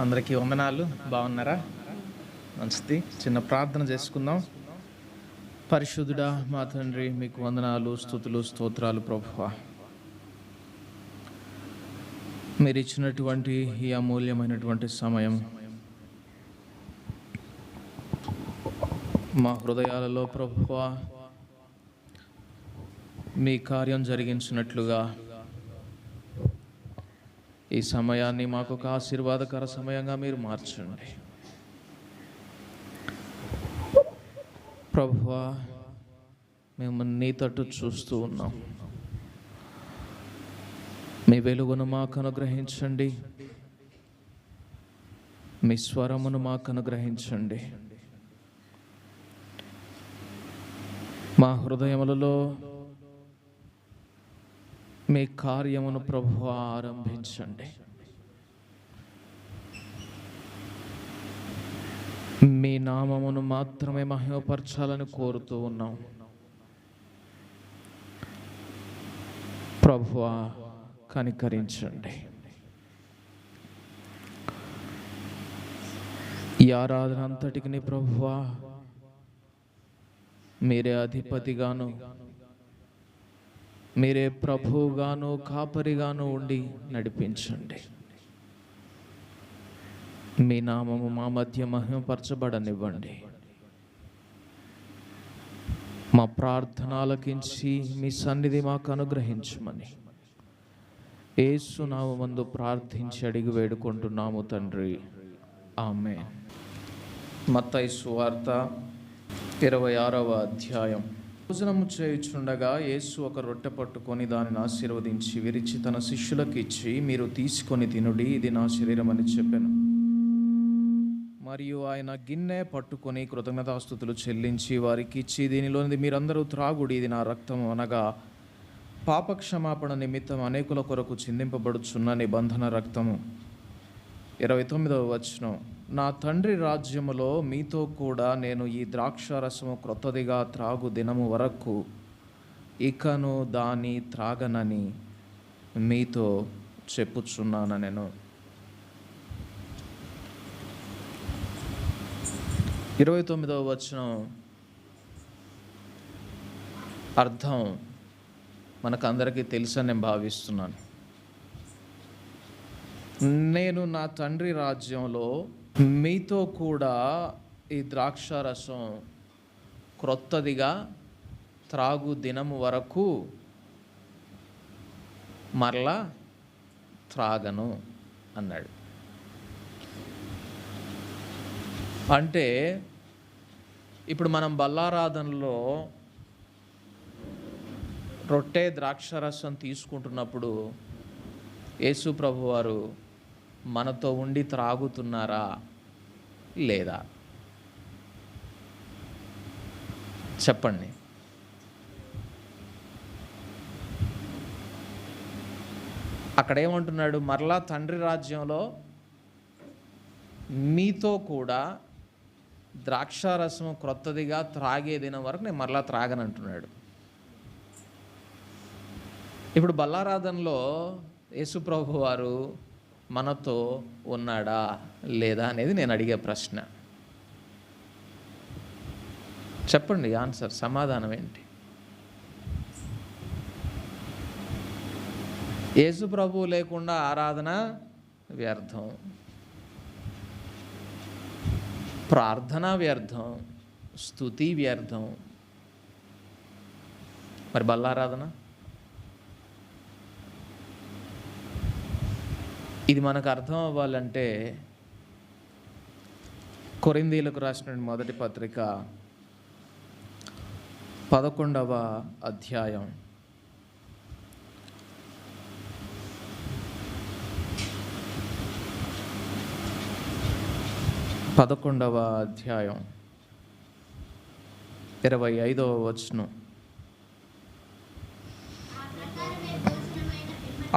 అందరికీ వందనాలు. బాగున్నారా? మంచిది. చిన్న ప్రార్థన చేసుకుందాం. పరిశుద్ధుడా మా తండ్రి, మీకు వందనాలు, స్తుతులు, స్తోత్రాలు ప్రభువా. మీరు ఇచ్చినటువంటి ఈ అమూల్యమైనటువంటి సమయం మా హృదయాలలో ప్రభువా మీ కార్యం జరిగించినట్లుగా ఈ సమయాన్ని మాకు ఒక ఆశీర్వాదకర సమయంగా మీరు మార్చండి ప్రభువా. మేము నీ తట్టు చూస్తూ ఉన్నాం. మీ వెలుగును మాకు అనుగ్రహించండి, మీ స్వరమును మాకు అనుగ్రహించండి. మా హృదయములలో మీ కార్యమును ప్రభువా ఆరంభించండి. మీ నామమును మాత్రమే మహిమపరచాలని కోరుతూ ఉన్నాం ప్రభువా. కనికరించండి. ఈ ఆరాధన అంతటికి ప్రభువా మీరే అధిపతిగాను, మీరే ప్రభువుగాను, కాపరిగాను ఉండి నడిపించండి. మీ నామము మా మధ్య మహిమపరచబడనివ్వండి. మా ప్రార్థన ఆలకించి మీ సన్నిధి మాకు అనుగ్రహించమని యేసు నామమందు ప్రార్థించి అడిగి వేడుకుంటున్నాము తండ్రి, ఆమేన్. మత్తయి సువార్త 26వ అధ్యాయం. భోజనము చేయుచుండగా యేసు ఒక రొట్టె పట్టుకొని దానిని ఆశీర్వదించి విరిచి తన శిష్యులకు ఇచ్చి, మీరు తీసుకొని తినుడి, ఇది నా శరీరం అని చెప్పెను. మరియు ఆయన గిన్నె పట్టుకొని కృతజ్ఞతాస్తుతులు చెల్లించి వారికి ఇచ్చి, దీనిలోనిది మీరందరూ త్రాగుడి, ఇది నా రక్తము, అనగా పాపక్షమాపణ నిమిత్తం అనేకుల కొరకు చిందింపబడుచున్న నిబంధన రక్తము. 29వ వచనం. నా తండ్రి రాజ్యములో మీతో కూడా నేను ఈ ద్రాక్షారసము క్రొత్తదిగా త్రాగు దినము వరకు ఇకను దాని త్రాగనని మీతో చెప్పుచున్నాను నేను. 29వ వచనం అర్థం మనకందరికీ తెలుసని నేను భావిస్తున్నాను. నేను నా తండ్రి రాజ్యంలో మీతో కూడా ఈ ద్రాక్షారసం క్రొత్తదిగా త్రాగు దినము వరకు మరలా త్రాగను అన్నాడు. అంటే ఇప్పుడు మనం బల్లారాధనలో రొట్టె ద్రాక్షారసం తీసుకుంటున్నప్పుడు యేసు ప్రభువారు మనతో ఉండి త్రాగుతున్నారా లేదా చెప్పండి. అక్కడ ఏమంటున్నాడు? మరలా తండ్రి రాజ్యంలో మీతో కూడా ద్రాక్షారసం క్రొత్తదిగా త్రాగే దినం వరకు నేను మరలా త్రాగనంటున్నాడు. ఇప్పుడు బల్లారాధనలో యేసు ప్రభు వారు మనతో ఉన్నాడా లేదా అనేది నేను అడిగే ప్రశ్న. చెప్పండి ఆన్సర్, సమాధానం ఏంటి? యేసు ప్రభువు లేకుండా ఆరాధన వ్యర్థం, ప్రార్థన వ్యర్థం, స్తుతి వ్యర్థం. మరి బల్లారాధన? ఇది మనకు అర్థం అవ్వాలంటే కొరింథీయులకు రాసిన మొదటి పత్రిక 11వ అధ్యాయం 25వ వచనం.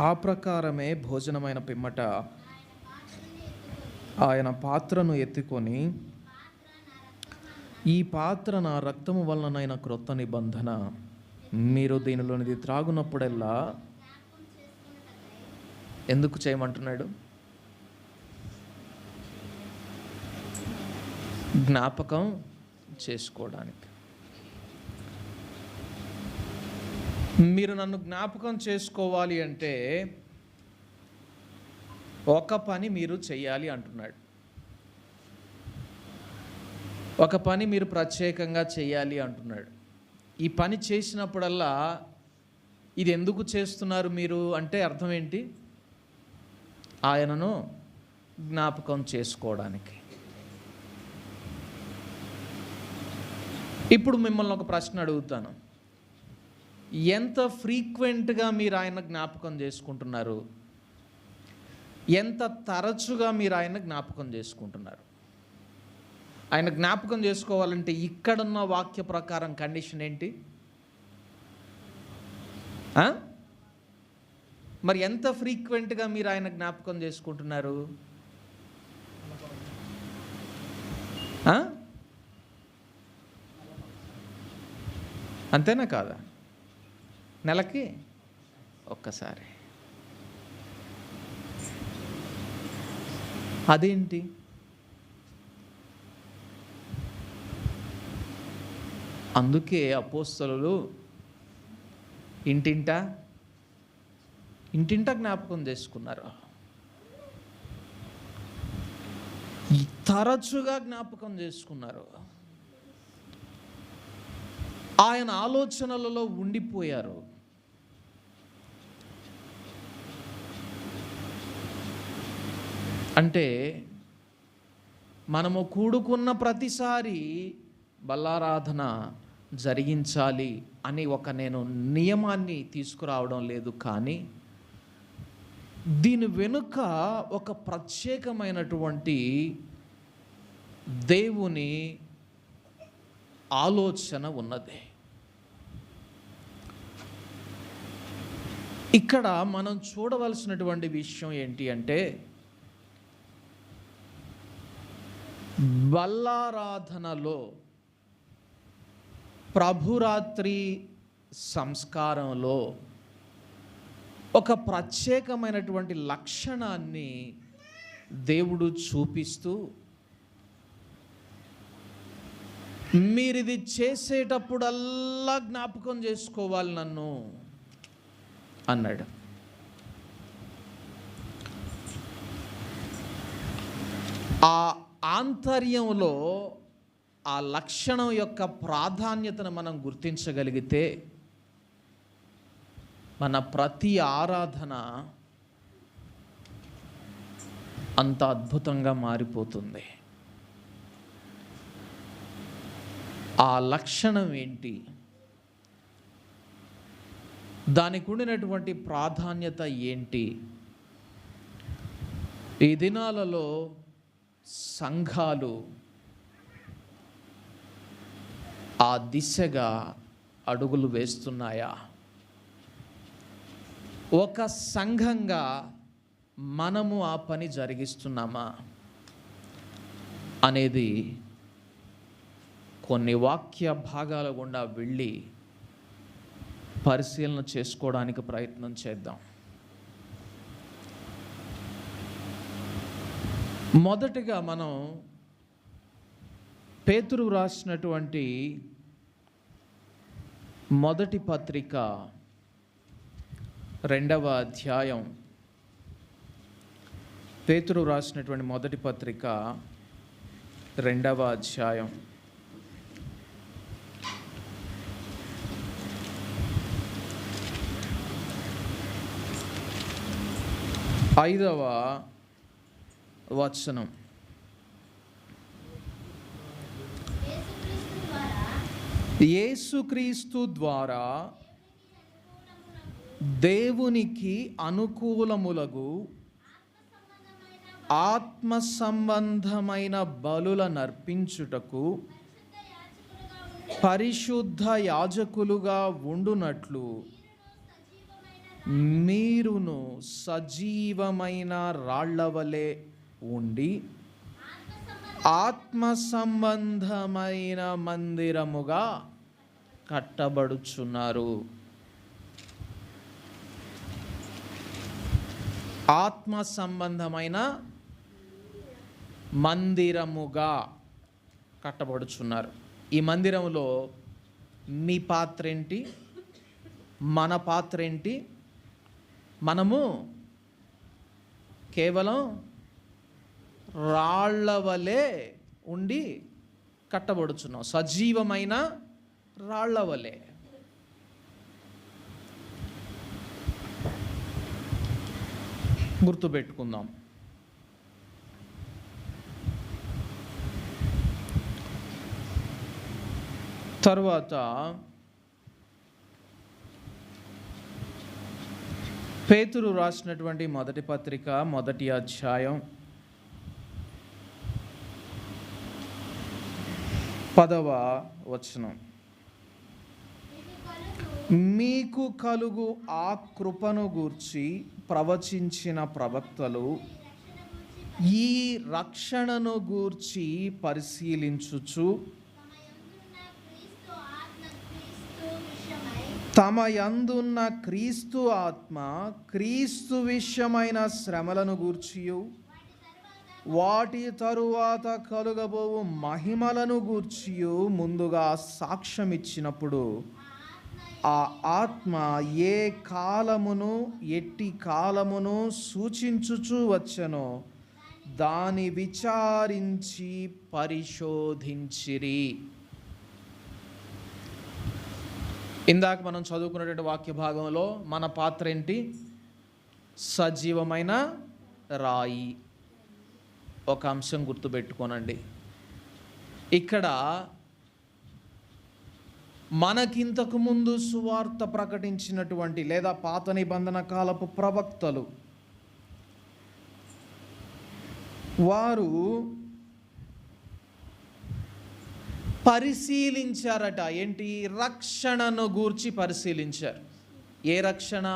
ఆ ప్రకారమే భోజనమైన పిమ్మట ఆయన పాత్రను ఎత్తుకొని, ఈ పాత్ర నా రక్తము వలనైన క్రొత్త నిబంధన, మీరు దీనిలోనిది త్రాగునప్పుడల్లా ఎందుకు చేయమంటున్నాడు? జ్ఞాపకం చేసుకోవడానికి. మీరు నన్ను జ్ఞాపకం చేసుకోవాలి అంటే ఒక పని మీరు చెయ్యాలి అంటున్నాడు. ఒక పని మీరు ప్రత్యేకంగా చేయాలి అంటున్నాడు. ఈ పని చేసినప్పుడల్లా ఇది ఎందుకు చేస్తున్నారు మీరు అంటే అర్థం ఏంటి? ఆయనను జ్ఞాపకం చేసుకోవడానికి. ఇప్పుడు మిమ్మల్ని ఒక ప్రశ్న అడుగుతాను. ఎంత ఫ్రీక్వెంట్గా మీరు ఆయన జ్ఞాపకం చేసుకుంటున్నారు? ఎంత తరచుగా మీరు ఆయన జ్ఞాపకం చేసుకుంటున్నారు? ఆయన జ్ఞాపకం చేసుకోవాలంటే ఇక్కడున్న వాక్య ప్రకారం కండిషన్ ఏంటి? మరి ఎంత ఫ్రీక్వెంట్గా మీరు ఆయన జ్ఞాపకం చేసుకుంటున్నారు? అంతేనా కాదా? నెలకి ఒక్కసారి. అదేంటి? అందుకే అపోస్తలులు ఇంటింటా జ్ఞాపకం చేసుకున్నారు. తరచుగా జ్ఞాపకం చేసుకున్నారు. ఆయన ఆలోచనలలో ఉండిపోయారు. అంటే మనము కూడుకున్న ప్రతిసారి బల్లారాధన జరిగించాలి అని నేను నియమాన్ని తీసుకురావడం లేదు, కానీ దీని వెనుక ఒక ప్రత్యేకమైనటువంటి దేవుని ఆలోచన ఉన్నది. ఇక్కడ మనం చూడవలసినటువంటి విషయం ఏంటి అంటే, బల్లారాధనలో ప్రభురాత్రి సంస్కారంలో ఒక ప్రత్యేకమైనటువంటి లక్షణాన్ని దేవుడు చూపిస్తూ, మీరిది చేసేటప్పుడల్లా జ్ఞాపకం చేసుకోవాలి నన్ను అన్నాడు. ఆ ఆంతర్యంలో ఆ లక్షణం యొక్క ప్రాధాన్యతను మనం గుర్తించగలిగితే మన ప్రతి ఆరాధన అంత అద్భుతంగా మారిపోతుంది. ఆ లక్షణం ఏంటి? దానికి ఉండినటువంటి ప్రాధాన్యత ఏంటి? ఈ దినాలలో సంఘాలు ఆ దిశగా అడుగులు వేస్తున్నాయా? ఒక సంఘంగా మనము ఆ పని జరిగిస్తున్నామా అనేది కొన్ని వాక్య భాగాల గుండా వెళ్ళి పరిశీలన చేసుకోవడానికి ప్రయత్నం చేద్దాం. మొదటిగా మనం పేతురు రాసినటువంటి మొదటి పత్రిక 2వ అధ్యాయం, పేతురు రాసినటువంటి మొదటి పత్రిక 2వ అధ్యాయం 5వ వచనం. యేసుక్రీస్తు ద్వారా దేవునికి అనుకూలములగు ఆత్మ సంబంధమైన బలుల నర్పించుటకు పరిశుద్ధ యాజకులుగా ఉండునట్లు మీరును సజీవమైన రాళ్లవలే ఉండి ఆత్మ సంబంధమైన మందిరముగా కట్టబడుచున్నారు. ఆత్మ సంబంధమైన మందిరముగా కట్టబడుచున్నారు. ఈ మందిరంలో మీ పాత్ర ఏంటి, మన పాత్ర ఏంటి? మనము కేవలం రాళ్ల వలె ఉండి కట్టబడుచున్నాం, సజీవమైన రాళ్ల వలె. గుర్తుపెట్టుకుందాం. తరువాత పేతురు రాసినటువంటి మొదటి పత్రిక 1వ అధ్యాయం 10వ వచనం. మీకు కలుగు ఆ కృపను గూర్చి ప్రవచించిన ప్రవక్తలు ఈ రక్షణను గూర్చి పరిశీలించుచు తమ యందున్న క్రీస్తు ఆత్మ క్రీస్తు విషయమైన శ్రమలను గూర్చియు వాటి తరువాత కలుగబోవు మహిమలను గూర్చియు ముందుగా సాక్ష్యం ఇచ్చినప్పుడు ఆ ఆత్మ ఏ కాలమును ఎట్టి కాలమును సూచించుచూ వచ్చెనో దాని విచారించి పరిశోధించిరి. ఇందాక మనం చదువుకున్నటువంటి వాక్య భాగంలో మన పాత్ర ఏంటి? సజీవమైన రాయి. ఒక అంశం గుర్తుపెట్టుకోనండి, ఇక్కడ మనకింతకు ముందు సువార్త ప్రకటించినటువంటి లేదా పాత నిబంధన కాలపు ప్రవక్తలు వారు పరిశీలించారట. ఏంటి? రక్షణను గూర్చి పరిశీలించారు. ఏ రక్షణ?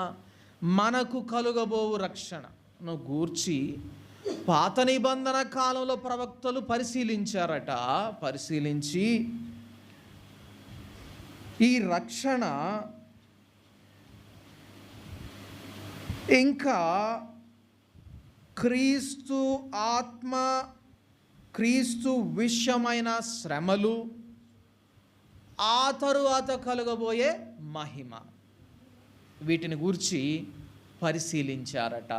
మనకు కలుగబోవు రక్షణను గూర్చి పాత నిబంధన కాలంలో ప్రవక్తలు పరిశీలించారట. పరిశీలించి ఈ రక్షణ ఇంకా క్రీస్తు ఆత్మ క్రీస్తు విషయమైన శ్రమలు ఆ తరువాత కలుగబోయే మహిమ, వీటిని గూర్చి పరిశీలించారట.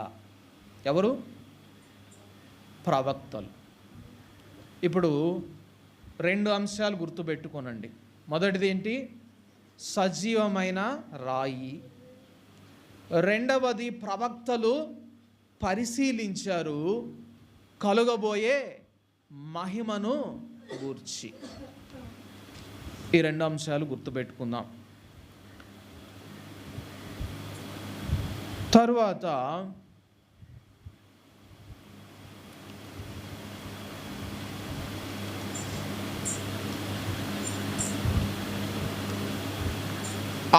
ఎవరు? ప్రవక్తలు. ఇప్పుడు 2 అంశాలు గుర్తుపెట్టుకోనండి. మొదటిది ఏంటి? సజీవమైన రాయి. రెండవది ప్రవక్తలు పరిశీలించారు కలుగబోయే మహిమను గూర్చి. ఈ 2 అంశాలు గుర్తుపెట్టుకుందాం. తరువాత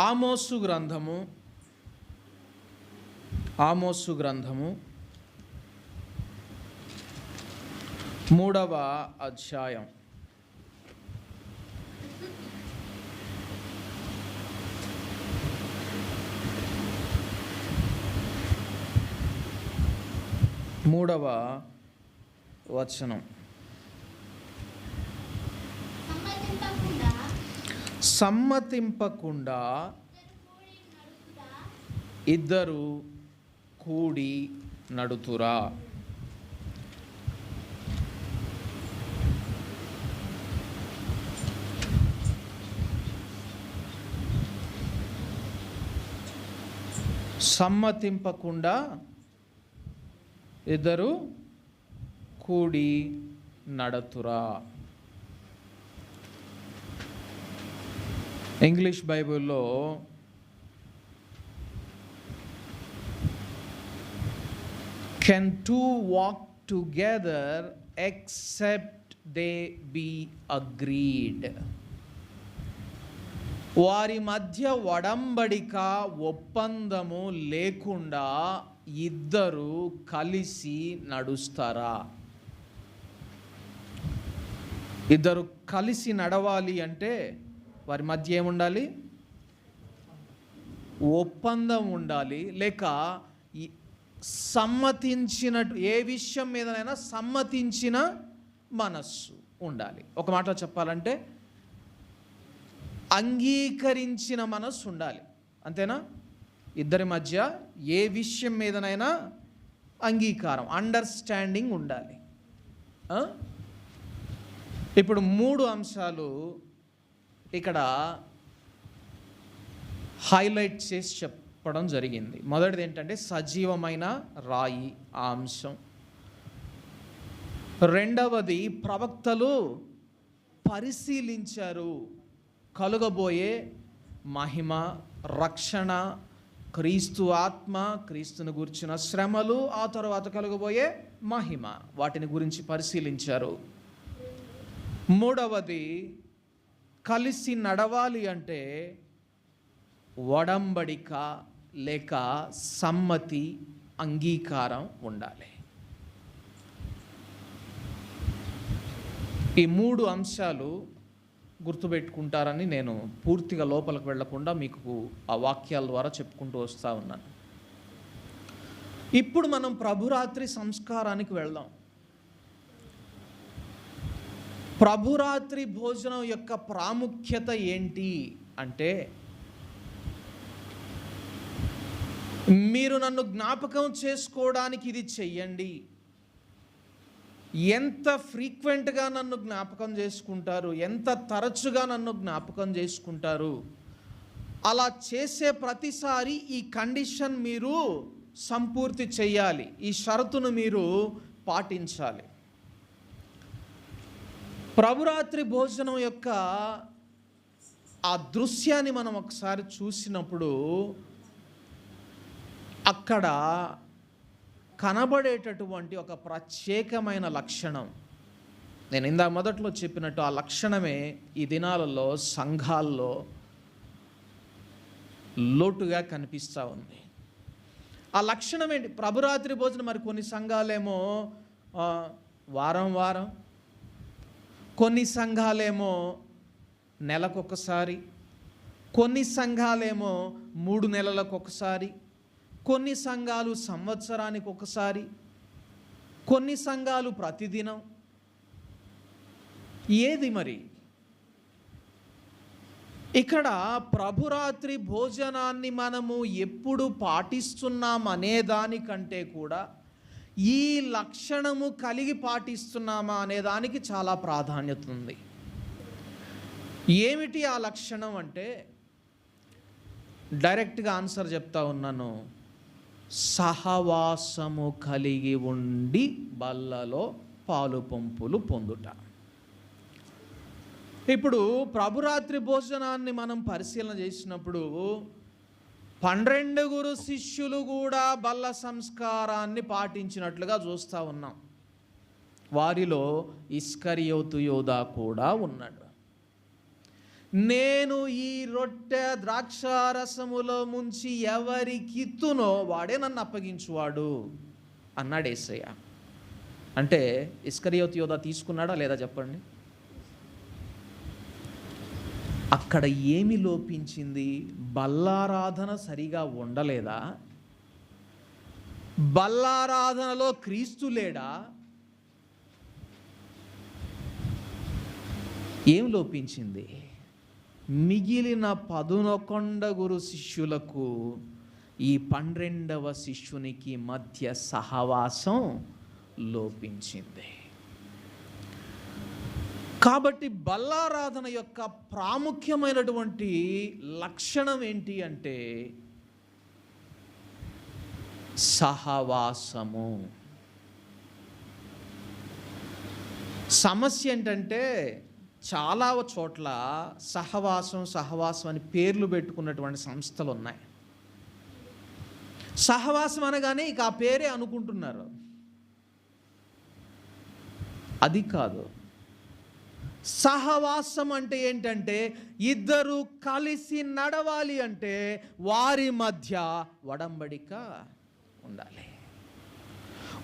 ఆమోసు గ్రంథము 3వ అధ్యాయం 3వ వచనం. సమ్మతింపకుండా ఇద్దరు కూడి నడుతురా. సమ్మతింపకుండా ఇద్దరు కూడి నడతురా. ఇంగ్లీష్ బైబిల్లో can two walk together except they be agreed. వారి మధ్య ఒడంబడిక ఒప్పందము లేకుండా ఇద్దరు కలిసి నడుస్తారా? ఇద్దరు కలిసి నడవాలి అంటే వారి మధ్య ఏముండాలి? ఒప్పందం ఉండాలి. లేక సమ్మతించినట్టు, ఏ విషయం మీదనైనా సమ్మతించిన మనస్సు. ఉండాలి. ఒక మాటలో చెప్పాలంటే అంగీకరించిన మనస్సు ఉండాలి. అంతేనా? ఇద్దరి మధ్య ఏ విషయం మీదనైనా అంగీకారం, అండర్స్టాండింగ్ ఉండాలి. ఇప్పుడు 3 అంశాలు ఇక్కడ హైలైట్ చేసి చెప్పడం జరిగింది. మొదటిది ఏంటంటే సజీవమైన రాయి, ఆ అంశం. రెండవది ప్రవక్తలు పరిశీలించారు కలుగబోయే మహిమ, రక్షణ, క్రీస్తు ఆత్మ, క్రీస్తుని గురించిన శ్రమలు, ఆ తర్వాత కలుగబోయే మహిమ, వాటిని గురించి పరిశీలించారు. మూడవది కలిసి నడవాలి అంటే ఒడంబడిక లేక సమ్మతి, అంగీకారం ఉండాలి. ఈ 3 అంశాలు గుర్తుపెట్టుకుంటారని నేను పూర్తిగా లోపలికి వెళ్లకుండా మీకు ఆ వాక్యాల ద్వారా చెప్పుకుంటూ వస్తూ ఉన్నాను. ఇప్పుడు మనం ప్రభురాత్రి సంస్కారానికి వెళ్దాం. ప్రభురాత్రి భోజనం యొక్క ప్రాముఖ్యత ఏంటి అంటే, మీరు నన్ను జ్ఞాపకం చేసుకోవడానికి ఇది చెయ్యండి. ఎంత ఫ్రీక్వెంట్గా నన్ను జ్ఞాపకం చేసుకుంటారు, ఎంత తరచుగా నన్ను జ్ఞాపకం చేసుకుంటారు, అలా చేసే ప్రతిసారి ఈ కండిషన్ మీరు సంపూర్తి చేయాలి, ఈ షరతును మీరు పాటించాలి. ప్రభురాత్రి భోజనం యొక్క ఆ దృశ్యాన్ని మనం ఒకసారి చూసినప్పుడు అక్కడ కనబడేటటువంటి ఒక ప్రత్యేకమైన లక్షణం, నేను ఇందాక మొదట్లో చెప్పినట్టు ఆ లక్షణమే ఈ దినాలలో సంఘాల్లో లోటుగా కనిపిస్తూ ఉంది. ఆ లక్షణం ఏంటి? ప్రభురాత్రి భోజనం మరి కొన్ని సంఘాలేమో వారం వారం, కొన్ని సంఘాలేమో నెలకొకసారి, కొన్ని సంఘాలేమో 3 నెలలకు ఒకసారి, కొన్ని సంఘాలు సంవత్సరానికి ఒకసారి, కొన్ని సంఘాలు ప్రతిదినం. ఏది మరి? ఇక్కడ ప్రభురాత్రి భోజనాన్ని మనము ఎప్పుడు పాటిస్తున్నాం అనే దానికంటే కూడా ఈ లక్షణము కలిగి పాటిస్తున్నామా అనే దానికి చాలా ప్రాధాన్యత ఉంది. ఏమిటి ఆ లక్షణం అంటే, డైరెక్ట్గా ఆన్సర్ చెప్తా ఉన్నాను. సహవాసము కలిగి ఉండి బల్లలో పాలు పంపులు పొందుట. ఇప్పుడు ప్రభురాత్రి భోజనాన్ని మనం పరిశీలన చేసినప్పుడు 12 శిష్యులు కూడా బల్ల సంస్కారాన్ని పాటించినట్లుగా చూస్తూ ఉన్నాం. వారిలో ఇస్కరియోతు యోధా కూడా ఉన్నాడు. నేను ఈ రొట్టె ద్రాక్షారసములో ముంచి ఎవరికిత్తునో వాడే నన్ను అప్పగించువాడు అన్నాడు యేసయ్య. అంటే ఇస్కరియోతు యోధా తీసుకున్నాడా లేదా చెప్పండి? అక్కడ ఏమి లోపించింది? బల్లారాధన సరిగా ఉండలేదా? బల్లారాధనలో క్రీస్తు లేడా? ఏం లోపించింది? మిగిలిన 11 శిష్యులకు ఈ 12వ శిష్యునికి మధ్య సహవాసం లోపించింది. కాబట్టి బల్లారాధన యొక్క ప్రాముఖ్యమైనటువంటి లక్షణం ఏంటి అంటే సహవాసము. సమస్య ఏంటంటే చాలా చోట్ల సహవాసం అని పేర్లు పెట్టుకున్నటువంటి సంస్థలు ఉన్నాయి. సహవాసం అనగానే ఇక ఆ పేరే అనుకుంటున్నారు. అది కాదు. సహవాసం అంటే ఏంటంటే ఇద్దరు కలిసి నడవాలి అంటే వారి మధ్య ఒడంబడిక ఉండాలి,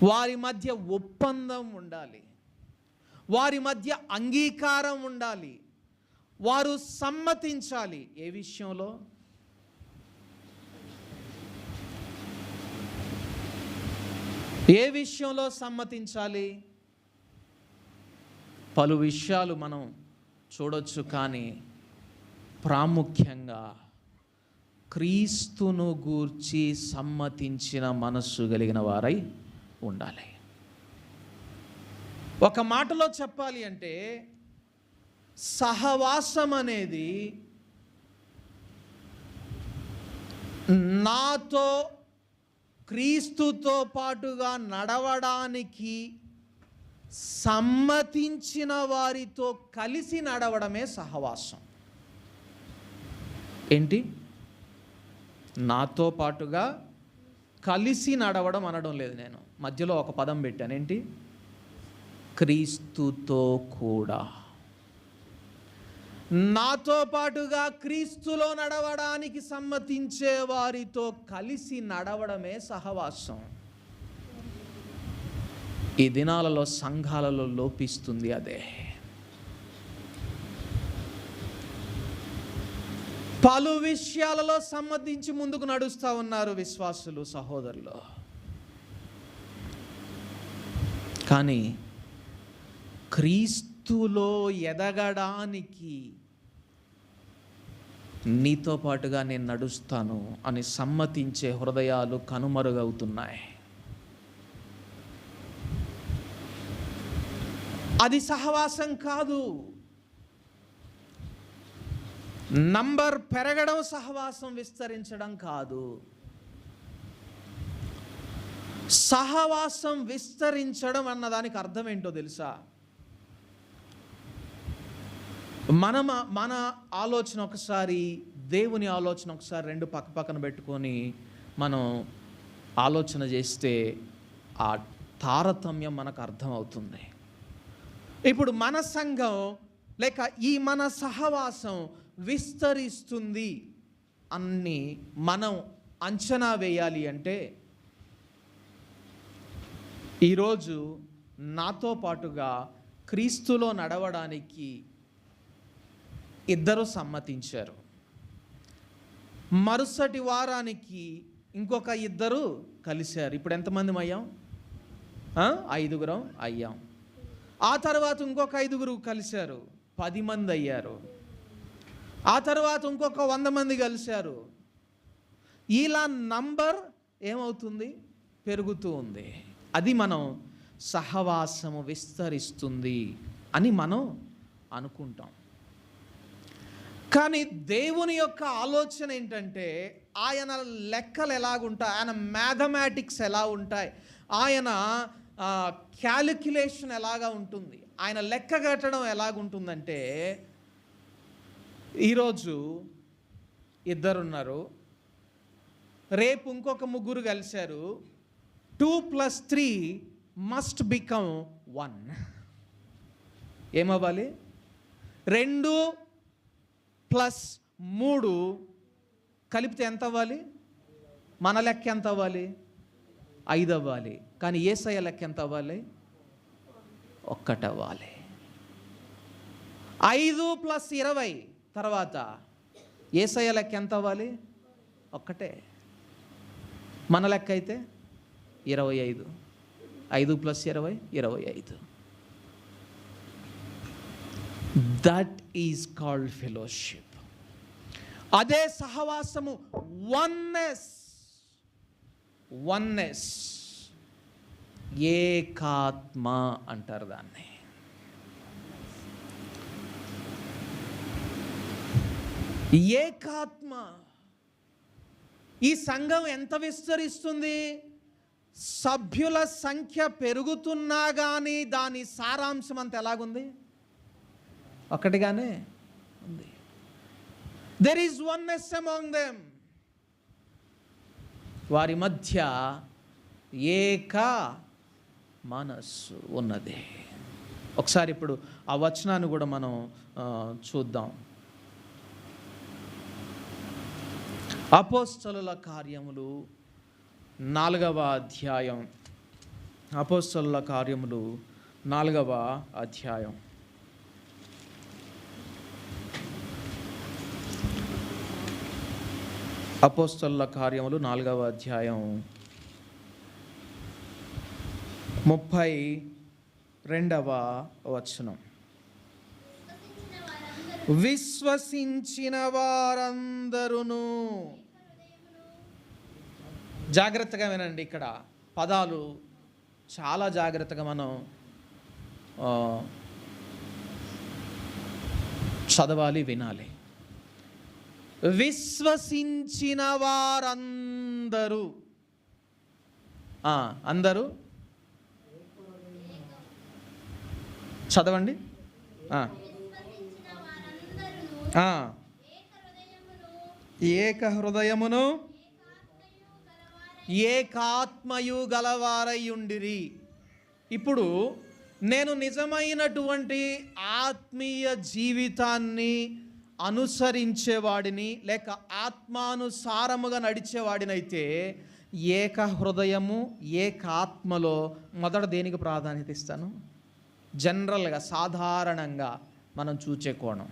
వారి మధ్య ఒప్పందం ఉండాలి, వారి మధ్య అంగీకారం ఉండాలి, వారు సమ్మతించాలి. ఏ విషయంలో? ఏ విషయంలో సమ్మతించాలి? పలు విషయాలు మనం చూడొచ్చు, కానీ ప్రాముఖ్యంగా క్రీస్తును గూర్చి సమ్మతించిన మనస్సు కలిగిన వారై ఉండాలి. ఒక మాటలో చెప్పాలి అంటే సహవాసం అనేది నాతో క్రీస్తుతో పాటుగా నడవడానికి సమ్మతించిన వారితో కలిసి నడవడమే సహవాసం. ఏంటి? నాతో పాటుగా కలిసి నడవడం అనడం లేదు, నేను మధ్యలో ఒక పదం పెట్టాను. ఏంటి? క్రీస్తుతో కూడా. నాతో పాటుగా క్రీస్తులో నడవడానికి సమ్మతించే వారితో కలిసి నడవడమే సహవాసం. ఈ దినాలలో సంఘాలలో లోపిస్తుంది అదే. పలు విషయాలలో సమ్మతించి ముందుకు నడుస్తూ ఉన్నారు విశ్వాసులు, సహోదరులు. కానీ క్రీస్తులో ఎదగడానికి నీతో పాటుగా నేను నడుస్తాను అని సమ్మతించే హృదయాలు కనుమరుగవుతున్నాయి. అది సహవాసం కాదు. నంబర్ పెరగడం సహవాసం, విస్తరించడం కాదు. సహవాసం విస్తరించడం అన్నదానికి అర్థం ఏంటో తెలుసా? మన ఆలోచన ఒకసారి, దేవుని ఆలోచన ఒకసారి రెండు పక్క పక్కన పెట్టుకొని మనం ఆలోచన చేస్తే ఆ తారతమ్యం మనకు అర్థమవుతుంది. ఇప్పుడు మన సంఘం లేక ఈ మన సహవాసం విస్తరిస్తుంది అని మనం అంచనా వేయాలి అంటే ఈరోజు నాతో పాటుగా క్రీస్తులో నడవడానికి ఇద్దరు సమ్మతించారు. మరుసటి వారానికి ఇంకొక ఇద్దరు కలిశారు. ఇప్పుడు ఎంతమంది అయ్యాం? 5 అయ్యాం. ఆ తర్వాత ఇంకొక 5 కలిశారు, 10 మంది అయ్యారు. ఆ తర్వాత ఇంకొక 100 మంది కలిశారు. ఇలా నంబర్ ఏమవుతుంది? పెరుగుతూ ఉంది. అది మనం సహవాసము విస్తరిస్తుంది అని మనం అనుకుంటాం. కానీ దేవుని యొక్క ఆలోచన ఏంటంటే ఆయన లెక్కలు ఎలాగుంటాయి, ఆయన మ్యాథమెటిక్స్ ఎలా ఉంటాయి, ఆయన క్యాలిక్యులేషన్ ఎలాగా ఉంటుంది, ఆయన లెక్క కట్టడం ఎలాగుంటుందంటే ఈరోజు 2 ఉన్నారు, రేపు ఇంకొక 3 కలిశారు. 2 + 3 మస్ట్ బికమ్ 1. ఏమవ్వాలి? 2 + 3 కలిపితే ఎంత అవ్వాలి? మన లెక్క ఎంత అవ్వాలి? 5 అవ్వాలి. కానీ యేసయ్య లెక్క ఎంత అవ్వాలి? 1 అవ్వాలి. 5 + 20 తర్వాత యేసయ్య లెక్క ఎంత అవ్వాలి? 1. మన లెక్క అయితే 25. 5 + 20 25. That is called fellowship. అదే సహవాసము. వన్నెస్, ఏకాత్మ అంటారు దాన్ని. ఏకాత్మ. ఈ సంఘం ఎంత విస్తరిస్తుంది? సభ్యుల సంఖ్య పెరుగుతున్నా కానీ దాని సారాంశం అంత ఎలాగుంది? ఒకటిగానే ఉంది. There is oneness among them. వారి మధ్య ఏక మనస్సు ఉన్నది. ఒకసారి ఇప్పుడు ఆ వచనాన్ని కూడా మనం చూద్దాం. అపోస్తలుల కార్యములు 4వ అధ్యాయం. అపోస్తలుల కార్యములు 4వ అధ్యాయం. అపోస్తలుల కార్యములు 4వ అధ్యాయం 32వ వచనం. విశ్వసించిన వారందరూ. జాగ్రత్తగా వినండి, ఇక్కడ పదాలు చాలా జాగ్రత్తగా మనం చదవాలి, వినాలి. విశ్వసించిన వారందరూ, అందరూ చదవండి. ఏక హృదయమును ఏకాత్మయు గలవారయుండిరి. ఇప్పుడు నేను నిజమైనటువంటి ఆత్మీయ జీవితాన్ని అనుసరించేవాడిని, లేక ఆత్మానుసారముగా నడిచేవాడినైతే ఏక హృదయము ఏకాత్మలో మొదట దేనికి ప్రాధాన్యత ఇస్తాను? జనరల్గా సాధారణంగా మనం చూచే కోణం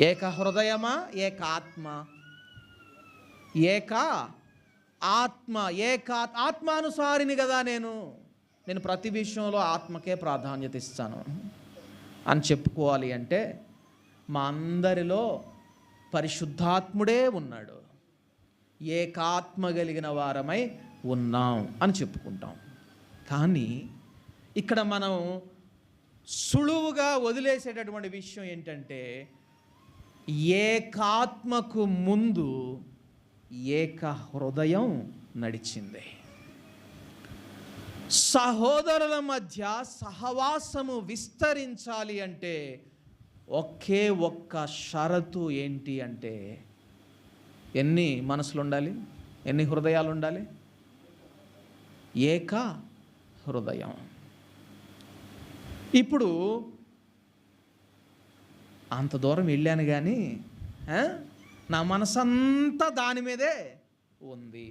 ఏక హృదయమా ఏకాత్మ? ఏక ఆత్మ, ఆత్మానుసారిని కదా నేను ప్రతి విషయంలో ఆత్మకే ప్రాధాన్యత ఇస్తాను అని చెప్పుకోవాలి అంటే మా అందరిలో పరిశుద్ధాత్ముడే ఉన్నాడు, ఏకాత్మ కలిగిన వారమై ఉన్నాం అని చెప్పుకుంటాం. కానీ ఇక్కడ మనం సులువుగా వదిలేసేటటువంటి విషయం ఏంటంటే ఏకాత్మకు ముందు ఏక హృదయం నడిచింది. సహోదరుల మధ్య సహవాసము విస్తరించాలి అంటే ఒకే ఒక్క షరతు ఏంటి అంటే ఎన్ని మనసులు ఉండాలి, ఎన్ని హృదయాలు ఉండాలి? ఏక హృదయం. ఇప్పుడు అంత దూరం వెళ్ళాను కానీ నా మనసంతా దాని మీదే ఉంది.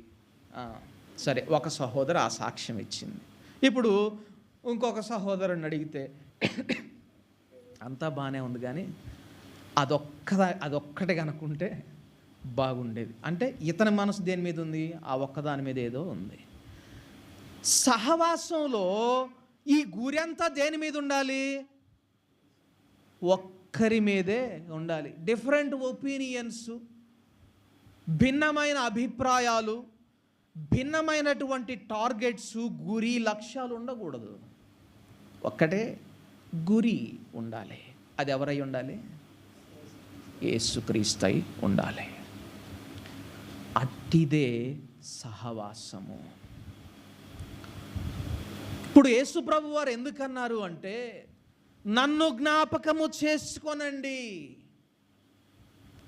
సరే, ఒక సహోదరు ఆ సాక్ష్యం ఇచ్చింది. ఇప్పుడు ఇంకొక సహోదరుని అడిగితే అంతా బాగానే ఉంది కానీ అదొక్కటి కనుక్కుంటే బాగుండేది అంటే ఇతని మనసు దేని మీద ఉంది? ఆ ఒక్కదాని మీద ఏదో ఉంది. సహవాసంలో ఈ గురి అంతా దేని మీద ఉండాలి? ఒక్కరి మీదే ఉండాలి. డిఫరెంట్ ఒపీనియన్స్, భిన్నమైన అభిప్రాయాలు, భిన్నమైనటువంటి టార్గెట్స్, గురి, లక్ష్యాలు ఉండకూడదు. ఒక్కటే గురి ఉండాలి. అది ఎవరై ఉండాలి? యేసుక్రీస్తై ఉండాలి. అట్టిదే సహవాసము. ఇప్పుడు యేసు ప్రభు వారు ఎందుకన్నారు అంటే నన్ను జ్ఞాపకము చేసుకోనండి.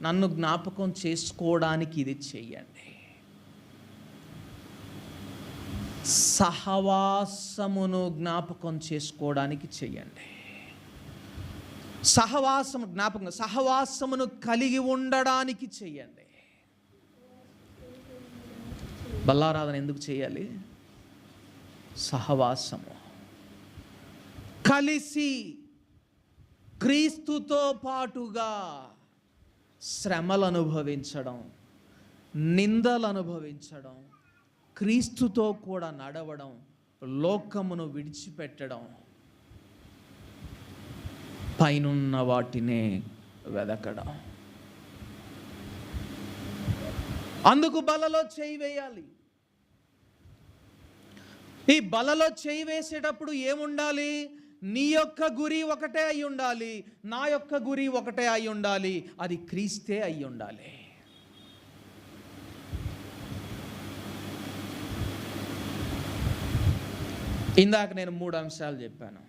నన్ను జ్ఞాపకం చేసుకోవడానికి ఇది చెయ్యండి. సహవాసమును జ్ఞాపకం చేసుకోవడానికి చెయ్యండి. సహవాసమును కలిగి ఉండడానికి చెయ్యండి. బల్లారాధన ఎందుకు చేయాలి? సహవాసము, కలిసి క్రీస్తుతో పాటుగా శ్రమలు అనుభవించడం, నిందలు అనుభవించడం, క్రీస్తుతో కూడా నడవడం, లోకమును విడిచిపెట్టడం, పైనున్న వాటినే వెదకడం. అందుకు బలలో చేయి వేయాలి. ఈ బలలో చేయి వేసేటప్పుడు ఏముండాలి? నీ యొక్క గురి ఒకటే అయి ఉండాలి, నా యొక్క గురి ఒకటే అయి ఉండాలి. అది క్రీస్తే అయి ఉండాలి. ఇందాక నేను 3 అంశాలు చెప్పాను.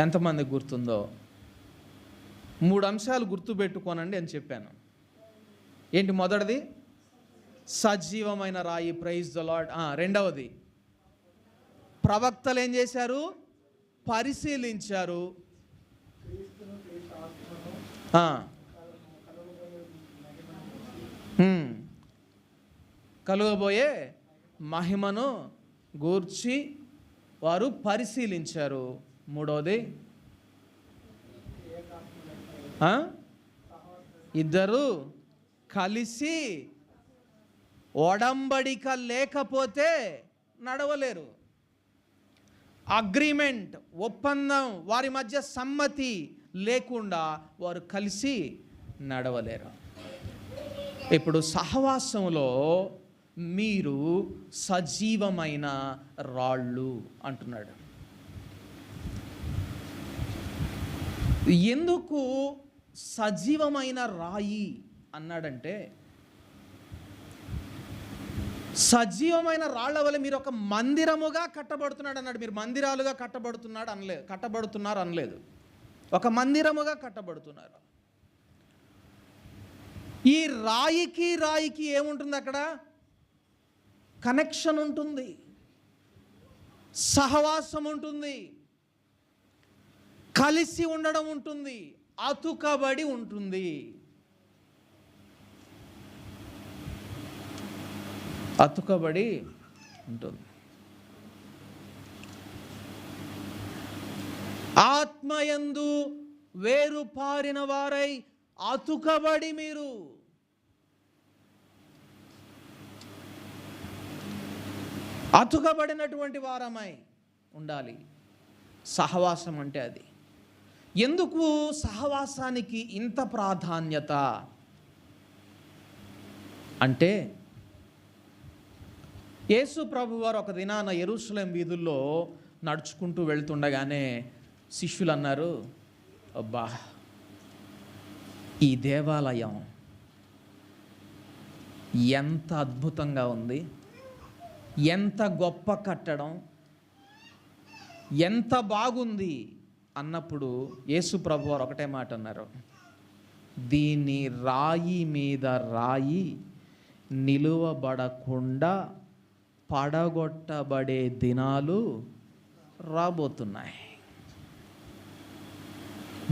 ఎంతమందికి గుర్తుందో? 3 అంశాలు గుర్తుపెట్టుకోనండి అని చెప్పాను. ఏంటి? మొదటిది సజీవమైన రాయి, ప్రైజ్ ద లార్డ్. రెండవది ప్రవక్తలు ఏం చేశారు? పరిశీలించారు. కలుగబోయే మహిమను గూర్చి వారు పరిశీలించారు. మూడవది ఇద్దరు కలిసి ఒడంబడిక లేకపోతే నడవలేరు. అగ్రిమెంట్, ఒప్పందం, వారి మధ్య సమ్మతి లేకుండా వారు కలిసి నడవలేరు. ఇప్పుడు సహవాసంలో మీరు సజీవమైన రాళ్ళు అంటున్నాడు. ఎందుకు సజీవమైన రాయి అన్నాడంటే, సజీవమైన రాళ్ల వల్ల మీరు ఒక మందిరముగా కట్టబడుతున్నాడు అన్నాడు. మీరు మందిరాలుగా కట్టబడుతున్నారు అనలేదు. ఒక మందిరముగా కట్టబడుతున్నారు. ఈ రాయికి ఏముంటుంది? అక్కడ కనెక్షన్ ఉంటుంది, సహవాసం ఉంటుంది, కలిసి ఉండడం ఉంటుంది, అతుకబడి ఉంటుంది. అతుకబడి ఉంటుంది. ఆత్మయందు వేరుపారిన వారై అతుకబడి మీరు అతుకబడినటువంటి వారమై ఉండాలి. సహవాసం అంటే అది. ఎందుకు సహవాసానికి ఇంత ప్రాధాన్యత అంటే, యేసు ప్రభువారు ఒక దినాన యెరూషలేం వీధుల్లో నడుచుకుంటూ వెళ్తుండగానే శిష్యులు అన్నారు, అబ్బా, ఈ దేవాలయం ఎంత అద్భుతంగా ఉంది, ఎంత గొప్ప కట్టడం, ఎంత బాగుంది అన్నప్పుడు యేసు ప్రభువారు ఒకటే మాట అన్నారు, దీన్ని రాయి మీద రాయి నిలువబడకుండా పడగొట్టబడే దినాలు రాబోతున్నాయి.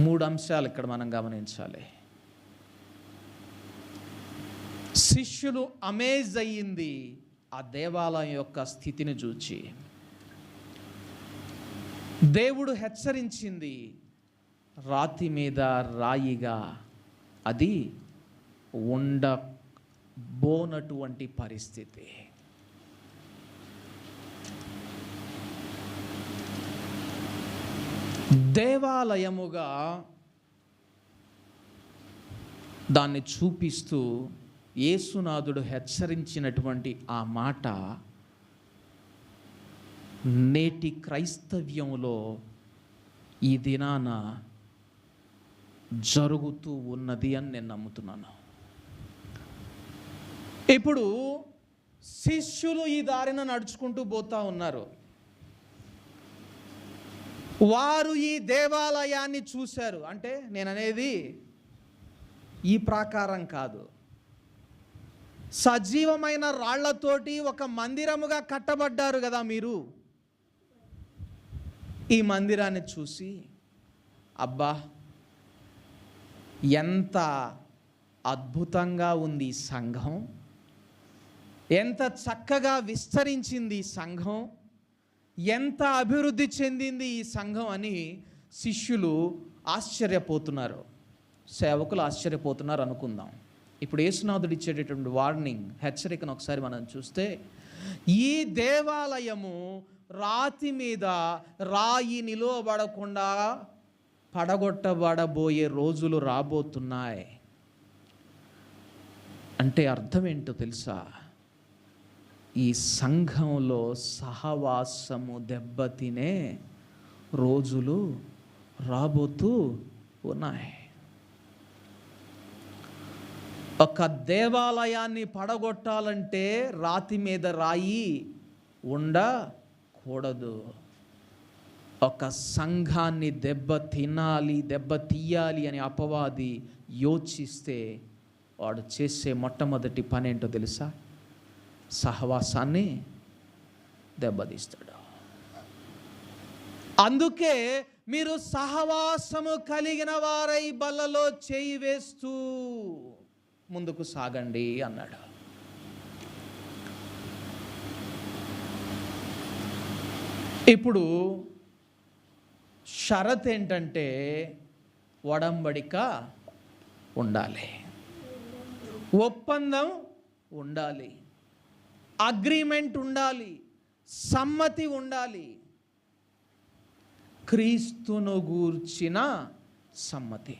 3 అంశాలు ఇక్కడ మనం గమనించాలి. శిష్యులు అమేజ్ అయ్యింది ఆ దేవాలయం యొక్క స్థితిని చూచి. దేవుడు హెచ్చరించింది, రాతి మీద రాయిగా అది ఉండబోనటువంటి పరిస్థితి. దేవాలయముగా దాన్ని చూపిస్తూ యేసునాథుడు హెచ్చరించినటువంటి ఆ మాట నేటి క్రైస్తవ్యంలో ఈ దినాన జరుగుతూ ఉన్నది అని నేను నమ్ముతున్నాను. ఇప్పుడు శిష్యులు ఈ దారిన నడుచుకుంటూ పోతా ఉన్నారు. వారు ఈ దేవాలయాన్ని చూశారు. అంటే నేననేది ఈ ప్రాకారం కాదు, సజీవమైన రాళ్లతోటి ఒక మందిరముగా కట్టబడ్డారు కదా మీరు. ఈ మందిరాన్ని చూసి, అబ్బా, ఎంత అద్భుతంగా ఉంది ఈ సంఘం, ఎంత చక్కగా విస్తరించింది ఈ సంఘం, ఎంత అభివృద్ధి చెందింది ఈ సంఘం అని శిష్యులు ఆశ్చర్యపోతున్నారు, సేవకులు ఆశ్చర్యపోతున్నారు అనుకుందాం. ఇప్పుడు యేసునాథుడు ఇచ్చేటటువంటి వార్నింగ్, హెచ్చరికను ఒకసారి మనం చూస్తే, ఈ దేవాలయము రాతి మీద రాయి నిలువబడకుండా పడగొట్టబడబోయే రోజులు రాబోతున్నాయి. అంటే అర్థం ఏంటో తెలుసా? ఈ సంఘంలో సహవాసము దెబ్బతినే రోజులు రాబోతూ ఉన్నాయి. ఒక దేవాలయాన్ని పడగొట్టాలంటే రాతి మీద రాయి ఉండకూడదు. ఒక సంఘాన్ని దెబ్బతీయాలి అని అపవాది యోచిస్తే వాడు చేసే మొట్టమొదటి పని ఏంటో తెలుసా? సహవాసాన్ని దెబ్బతీస్తాడు. అందుకే మీరు సహవాసము కలిగిన వారై బల్లలో చేయి వేస్తూ ముందుకు సాగండి అన్నాడు. ఇప్పుడు షరత్ ఏంటంటే ఒడంబడిక ఉండాలి, ఒప్పందం ఉండాలి, అగ్రిమెంట్ ఉండాలి, సమ్మతి ఉండాలి. క్రీస్తును గూర్చిన సమ్మతి.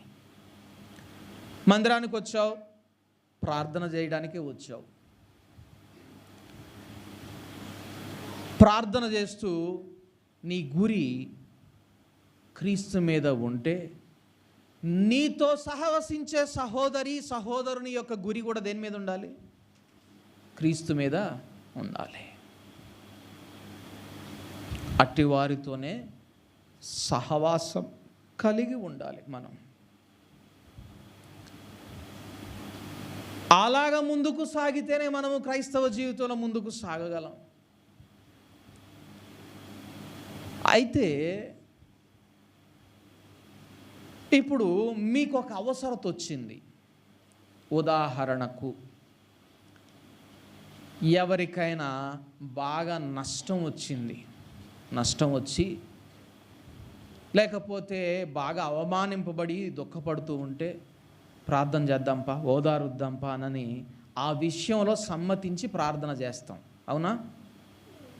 మందిరానికి వచ్చావు, ప్రార్థన చేయడానికి వచ్చావు. ప్రార్థన చేస్తూ నీ గురి క్రీస్తు మీద ఉంటే, నీతో సహవసించే సహోదరుని యొక్క గురి కూడా దేని మీద ఉండాలి? క్రీస్తు మీద ఉండాలి. అట్టి వారితోనే సహవాసం కలిగి ఉండాలి మనం. అలాగా ముందుకు సాగితేనే మనము క్రైస్తవ జీవితంలో ముందుకు సాగగలం. అయితే ఇప్పుడు మీకు ఒక అవసరత వచ్చింది. ఉదాహరణకు ఎవరికైనా బాగా నష్టం వచ్చి లేకపోతే బాగా అవమానింపబడి దుఃఖపడుతూ ఉంటే, ప్రార్థన చేద్దాంపా, ఓదారుద్దాంపా అని ఆ విషయంలో సమ్మతించి ప్రార్థన చేస్తాం. అవునా?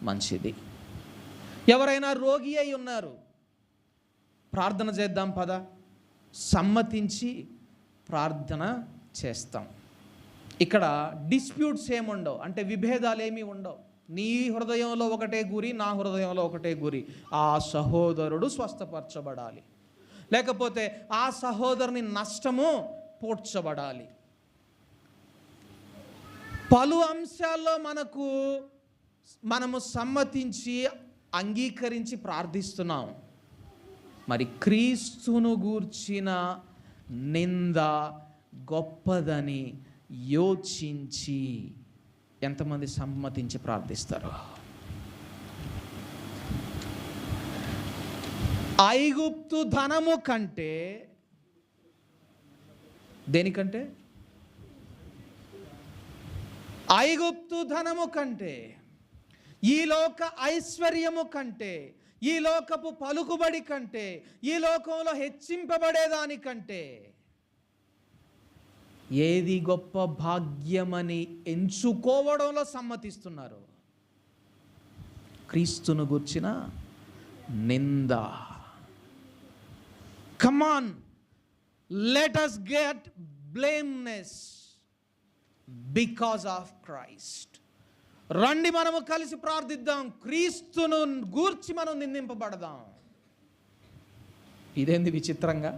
మంచిది. ఎవరైనా రోగి అయి ఉన్నారు, ప్రార్థన చేద్దాం పదా, సమ్మతించి ప్రార్థన చేస్తాం. ఇక్కడ డిస్ప్యూట్స్ ఏముండవు, అంటే విభేదాలు ఏమీ ఉండవు. నీ హృదయంలో ఒకటే గురి, నా హృదయంలో ఒకటే గురి. ఆ సహోదరుడు స్వస్థపరచబడాలి, లేకపోతే ఆ సహోదరుని నష్టము పూడ్చబడాలి. పలు అంశాల్లో మనము సమ్మతించి అంగీకరించి ప్రార్థిస్తున్నాం. మరి క్రీస్తును గూర్చిన నింద గొప్పదని యోచించి ఎంతమంది సమ్మతించి ప్రార్థిస్తారు? ఐగుప్తు ధనము కంటే, దేనికంటే? ఐగుప్తు ధనము కంటే, ఈ లోక ఐశ్వర్యము కంటే, ఈ లోకపు పలుకుబడి కంటే, ఈ లోకంలో హెచ్చింపబడేదానికంటే ఏది గొప్ప భాగ్యమని ఎంచుకోవడంలో సమ్మతిస్తున్నారు? క్రీస్తును గుర్చిన నింద. Come on, let us get blameless because of Christ. రండి మనము కలిసి ప్రార్థిద్దాం, క్రీస్తును గూర్చి మనం నిందింపబడదాం. ఇదేంది విచిత్రంగా?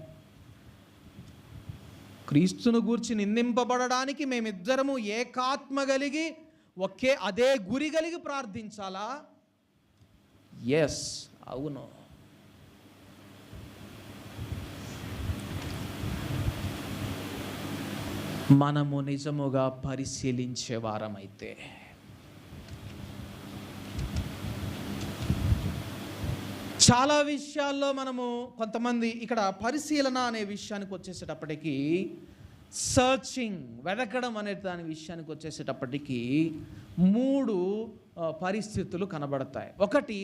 క్రీస్తును గూర్చి నిందింపబడడానికి మేమిద్దరము ఏకాత్మ కలిగి అదే గురి కలిగి ప్రార్థించాలా? ఎస్, అవును. మనము నిజముగా పరిశీలించే వారమైతే, చాలా విషయాల్లో మనము కొంతమంది ఇక్కడ పరిశీలన అనే విషయానికి వచ్చేసేటప్పటికీ, సర్చింగ్, వెతకడం అనే దాని విషయానికి వచ్చేసేటప్పటికీ 3 పరిస్థితులు కనబడతాయి. ఒకటి,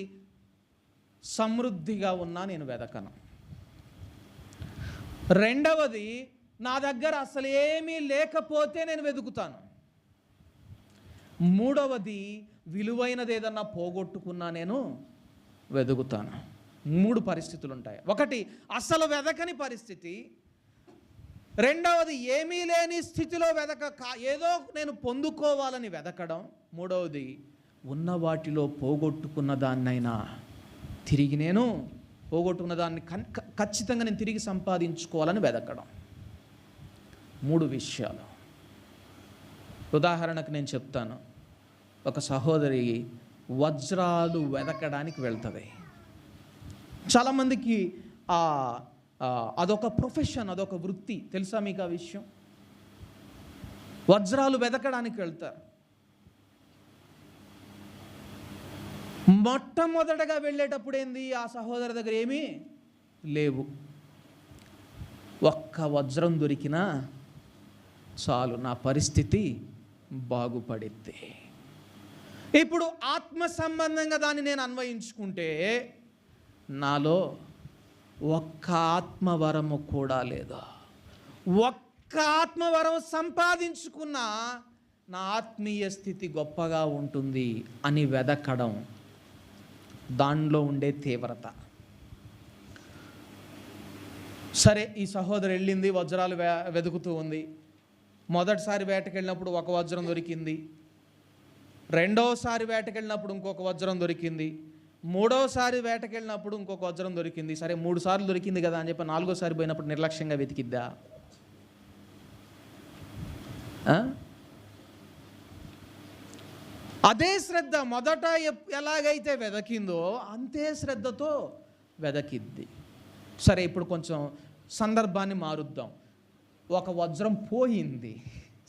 సమృద్ధిగా ఉన్నా నేను వెతకను. రెండవది, నా దగ్గర అసలు ఏమీ లేకపోతే నేను వెతుకుతాను. మూడవది, విలువైనది ఏదన్నా పోగొట్టుకున్నా నేను వెతుకుతాను. 3 పరిస్థితులు ఉంటాయి. ఒకటి, అసలు వెతకని పరిస్థితి. రెండవది, ఏమీ లేని స్థితిలో ఏదో నేను పొందుకోవాలని వెతకడం. మూడవది, ఉన్న వాటిలో పోగొట్టుకున్న దాన్నైనా తిరిగి నేను పోగొట్టుకున్న దాన్ని ఖచ్చితంగా నేను తిరిగి సంపాదించుకోవాలని వెతకడం. 3 విషయాలు. ఉదాహరణకు నేను చెప్తాను. ఒక సహోదరి వజ్రాలు వెతకడానికి వెళ్తుంది. చాలామందికి అదొక ప్రొఫెషన్, అదొక వృత్తి. తెలుసా మీకు ఆ విషయం? వజ్రాలు వెతకడానికి వెళ్తారు. మొట్టమొదటగా వెళ్ళేటప్పుడు ఏంది, ఆ సహోదరు దగ్గర ఏమీ లేవు. ఒక్క వజ్రం దొరికినా చాలు, నా పరిస్థితి బాగుపడిద్ది. ఇప్పుడు ఆత్మ సంబంధంగా దాన్ని నేను అన్వయించుకుంటే, నాలో ఒక్క ఆత్మవరము కూడా లేదా, ఒక్క ఆత్మవరం సంపాదించుకున్న నా ఆత్మీయ స్థితి గొప్పగా ఉంటుంది అని వెదకడం, దానిలో ఉండే తీవ్రత. సరే, ఈ సహోదరు వెళ్ళింది, వజ్రాలు వెతుకుతూ ఉంది. మొదటిసారి వేటకెళ్ళినప్పుడు ఒక వజ్రం దొరికింది, రెండోసారి వేటకెళ్ళినప్పుడు ఇంకొక వజ్రం దొరికింది, మూడోసారి వేటకెళ్ళినప్పుడు ఇంకొక వజ్రం దొరికింది. సరే, 3 సార్లు దొరికింది కదా అని చెప్పి 4ఓసారి పోయినప్పుడు నిర్లక్ష్యంగా వెతికిద్దా? అదే శ్రద్ధ మొదట ఎలాగైతే వెదకిందో అంతే శ్రద్ధతో వెదకిద్ది. సరే, ఇప్పుడు కొంచెం సందర్భాన్ని మారుద్దాం. ఒక వజ్రం పోయింది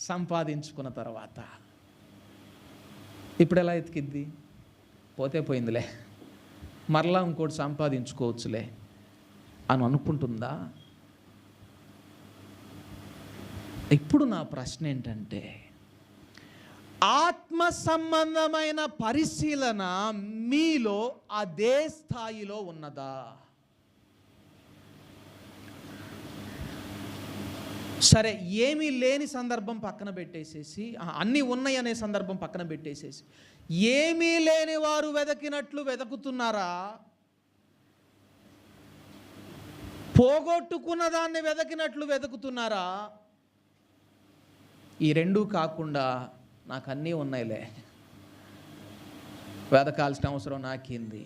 సంపాదించుకున్న తర్వాత, ఇప్పుడు ఎలా ఎతికిద్ది? పోతే పోయిందిలే, మరలా ఇంకోటి సంపాదించుకోవచ్చులే అని అనుకుంటుందా? ఇప్పుడు నా ప్రశ్న ఏంటంటే, ఆత్మ సంబంధమైన పరిశీలన మీలో అదే స్థాయిలో ఉన్నదా? సరే, ఏమీ లేని సందర్భం పక్కన పెట్టేసేసి, అన్నీ ఉన్నాయి అనే సందర్భం పక్కన పెట్టేసేసి, ఏమీ లేని వారు వెదకినట్లు వెదకుతున్నారా? పోగొట్టుకున్న దాన్ని వెదకినట్లు వెతుకుతున్నారా? ఈ రెండూ కాకుండా నాకు అన్నీ ఉన్నాయిలే, వెదకాల్సిన అవసరం నాకేంది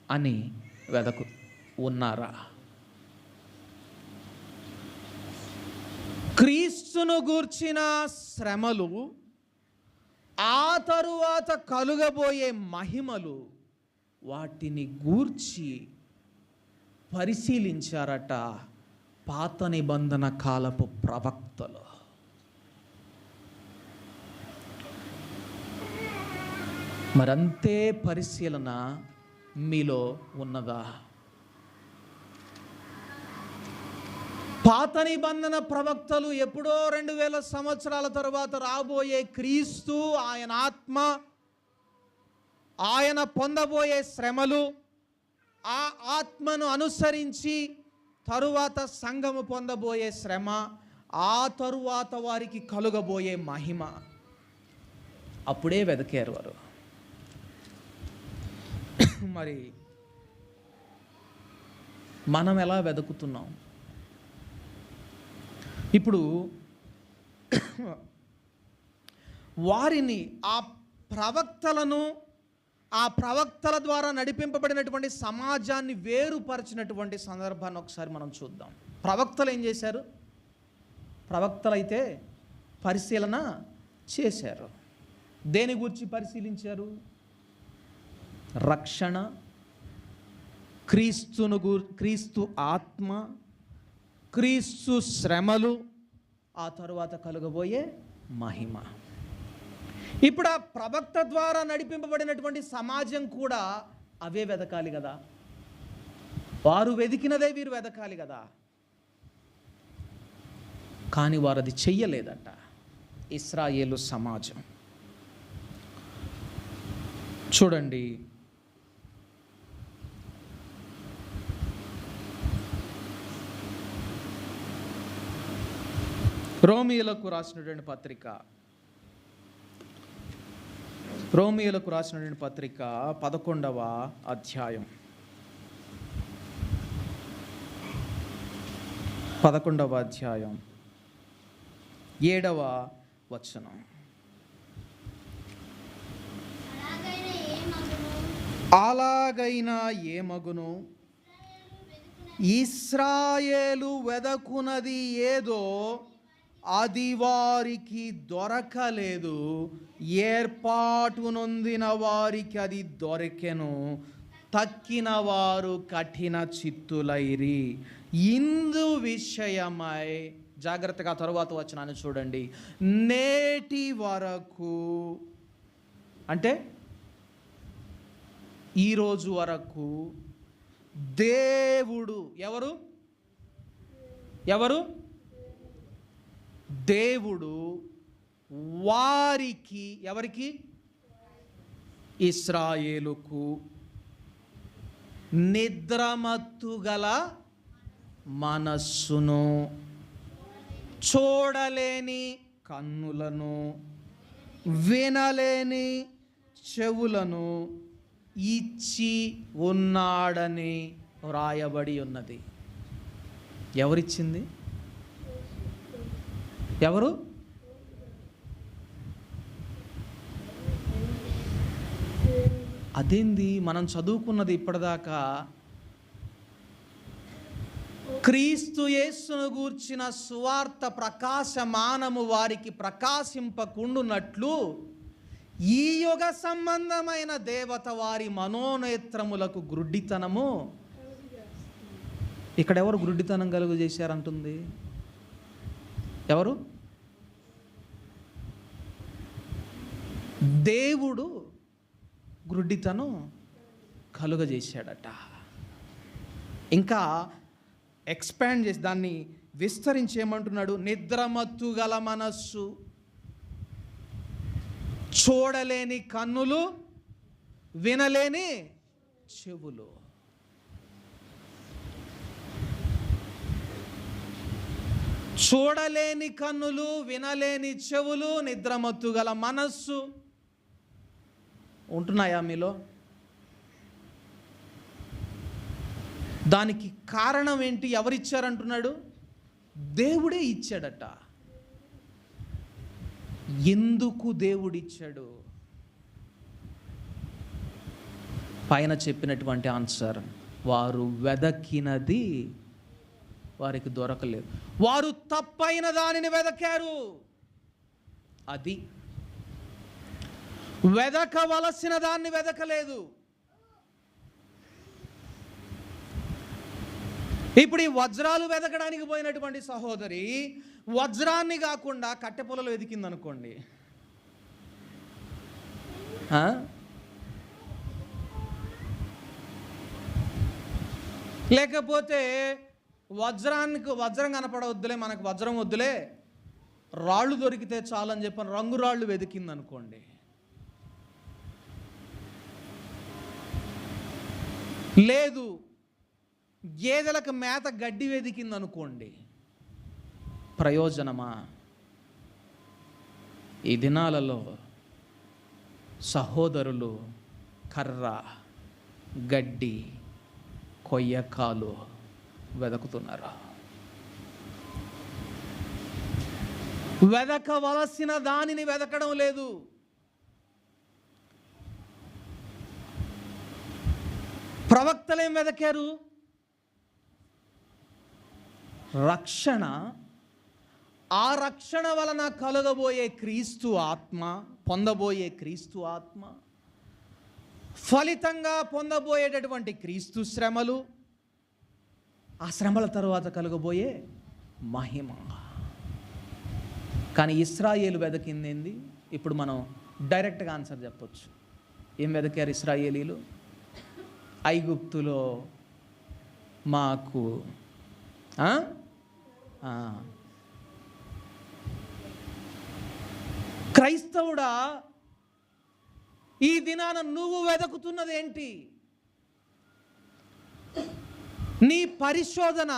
అని వెదకు ఉన్నారా? క్రీస్తును గూర్చిన శ్రమలు, ఆ తరువాత కలుగబోయే మహిమలు, వాటిని గూర్చి పరిశీలించారట పాత నిబంధన కాలపు ప్రవక్తలు. మరంతే పరిశీలన మీలో ఉన్నదా? పాత నిబంధన ప్రవక్తలు ఎప్పుడో 2000 సంవత్సరాల తరువాత రాబోయే క్రీస్తు, ఆయన ఆత్మ, ఆయన పొందబోయే శ్రమలు, ఆ ఆత్మను అనుసరించి తరువాత సంఘము పొందబోయే శ్రమ, ఆ తరువాత వారికి కలుగబోయే మహిమ, అప్పుడే వెదకారు వారు. మరి మనం ఎలా వెతుకుతున్నాం? ఇప్పుడు వారిని, ఆ ప్రవక్తలను, ఆ ప్రవక్తల ద్వారా నడిపింపబడినటువంటి సమాజాన్ని వేరుపరిచినటువంటి సందర్భాన్ని ఒకసారి మనం చూద్దాం. ప్రవక్తలు ఏం చేశారు? ప్రవక్తలైతే పరిశీలన చేశారు. దేని గురించి పరిశీలించారు? రక్షణ, క్రీస్తు ఆత్మ, క్రీస్తు శ్రమలు, ఆ తరువాత కలుగబోయే మహిమ. ఇప్పుడు ఆ ప్రవక్త ద్వారా నడిపింపబడినటువంటి సమాజం కూడా అవే వెదకాలి కదా, వారు వెదికినదే వీరు వెదకాలి కదా. కానీ వారు అది చెయ్యలేదట. ఇశ్రాయేలు సమాజం చూడండి, రోమియోలకు రాసినటువంటి పత్రిక 11వ అధ్యాయం 7వ వచనం. అలాగైనా ఏమగును, ఇశ్రాయేలు వెదకునది ఏదో అది వారికి దొరకలేదు, ఏర్పాటు నొందిన వారికి అది దొరికెను, తక్కిన వారు కఠిన చిత్తులైరి. ఇందు విషయమై, జాగ్రత్తగా తరువాత వచనాన్ని చూడండి, నేటి వరకు, అంటే ఈరోజు వరకు దేవుడు, ఎవరు? దేవుడు వారికి, ఎవరికి? ఇశ్రాయేలుకు నిద్రమత్తు గల మనస్సును, చూడలేని కన్నులను, వినలేని చెవులను ఇచ్చి ఉన్నాడని వ్రాయబడి ఉన్నది. ఎవరిచ్చింది? ఎవరు? అదేంది మనం చదువుకున్నది ఇప్పటిదాకా క్రీస్తు యేసును గూర్చిన సువార్త ప్రకాశమానము వారికి ప్రకాశింపకుండునట్లు ఈ యుగ సంబంధమైన దేవత వారి మనోనేత్రములకు గ్రుడ్డితనము. ఇక్కడ ఎవరు గ్రుడ్డితనం కలుగు చేశారంటుంది? ఎవరు? దేవుడు గ్రుడ్డితనం కలుగజేశాడట. ఇంకా ఎక్స్పాండ్ చేసి దాన్ని విస్తరించి ఏమంటున్నాడు? నిద్రమత్తు గల మనస్సు, చూడలేని కన్నులు, వినలేని చెవులు. చూడలేని కన్నులు, వినలేని చెవులు, నిద్రమత్తు గల మనస్సు ఉంటున్నాయా మీలో? దానికి కారణం ఏంటి? ఎవరిచ్చారంటున్నాడు? దేవుడే ఇచ్చాడట. ఎందుకు దేవుడిచ్చాడు? పైన చెప్పినటువంటి ఆన్సర్, వారు వెదకినది వారికి దొరకలేదు. వారు తప్పైన దానిని వెదకారు. అది వెదకవలసిన దాన్ని వెదకలేదు. ఇప్పుడు ఈ వజ్రాలు వెదకడానికి పోయినటువంటి సహోదరి వజ్రాన్ని కాకుండా కట్టె పొలలో వెతికింది అనుకోండి, లేకపోతే వజ్రం కనపడవద్దులే, మనకు వజ్రం వద్దులే, రాళ్ళు దొరికితే చాలని చెప్పని రంగురాళ్ళు వెతికింది అనుకోండి, లేదు గేదెలకు మేత గడ్డి వెతికింది అనుకోండి, ప్రయోజనమా? ఈ దినాలలో సహోదరులు కర్ర, గడ్డి, కొయ్యకాలు వెదకుతున్నారు. వెదకవలసిన దానిని వెదకడం లేదు. ప్రవక్తలు ఏం వెదకారు? రక్షణ, ఆ రక్షణ వలన కలగబోయే క్రీస్తు ఆత్మ, పొందబోయే క్రీస్తు ఆత్మ, ఫలితంగా పొందబోయేటటువంటి క్రీస్తు శ్రమలు, ఆ శ్రమల తరువాత కలగబోయే మహిమ. కానీ ఇశ్రాయేలు వెదకింది ఏంది? ఇప్పుడు మనం డైరెక్ట్గా ఆన్సర్ చెప్పొచ్చు. ఏం వెదకారు ఇశ్రాయేలీలు? ఐగుప్తులో మాకు క్రైస్తవుడా, ఈ దినాన నువ్వు వెదకుతున్నది ఏంటి? నీ పరిశోధన,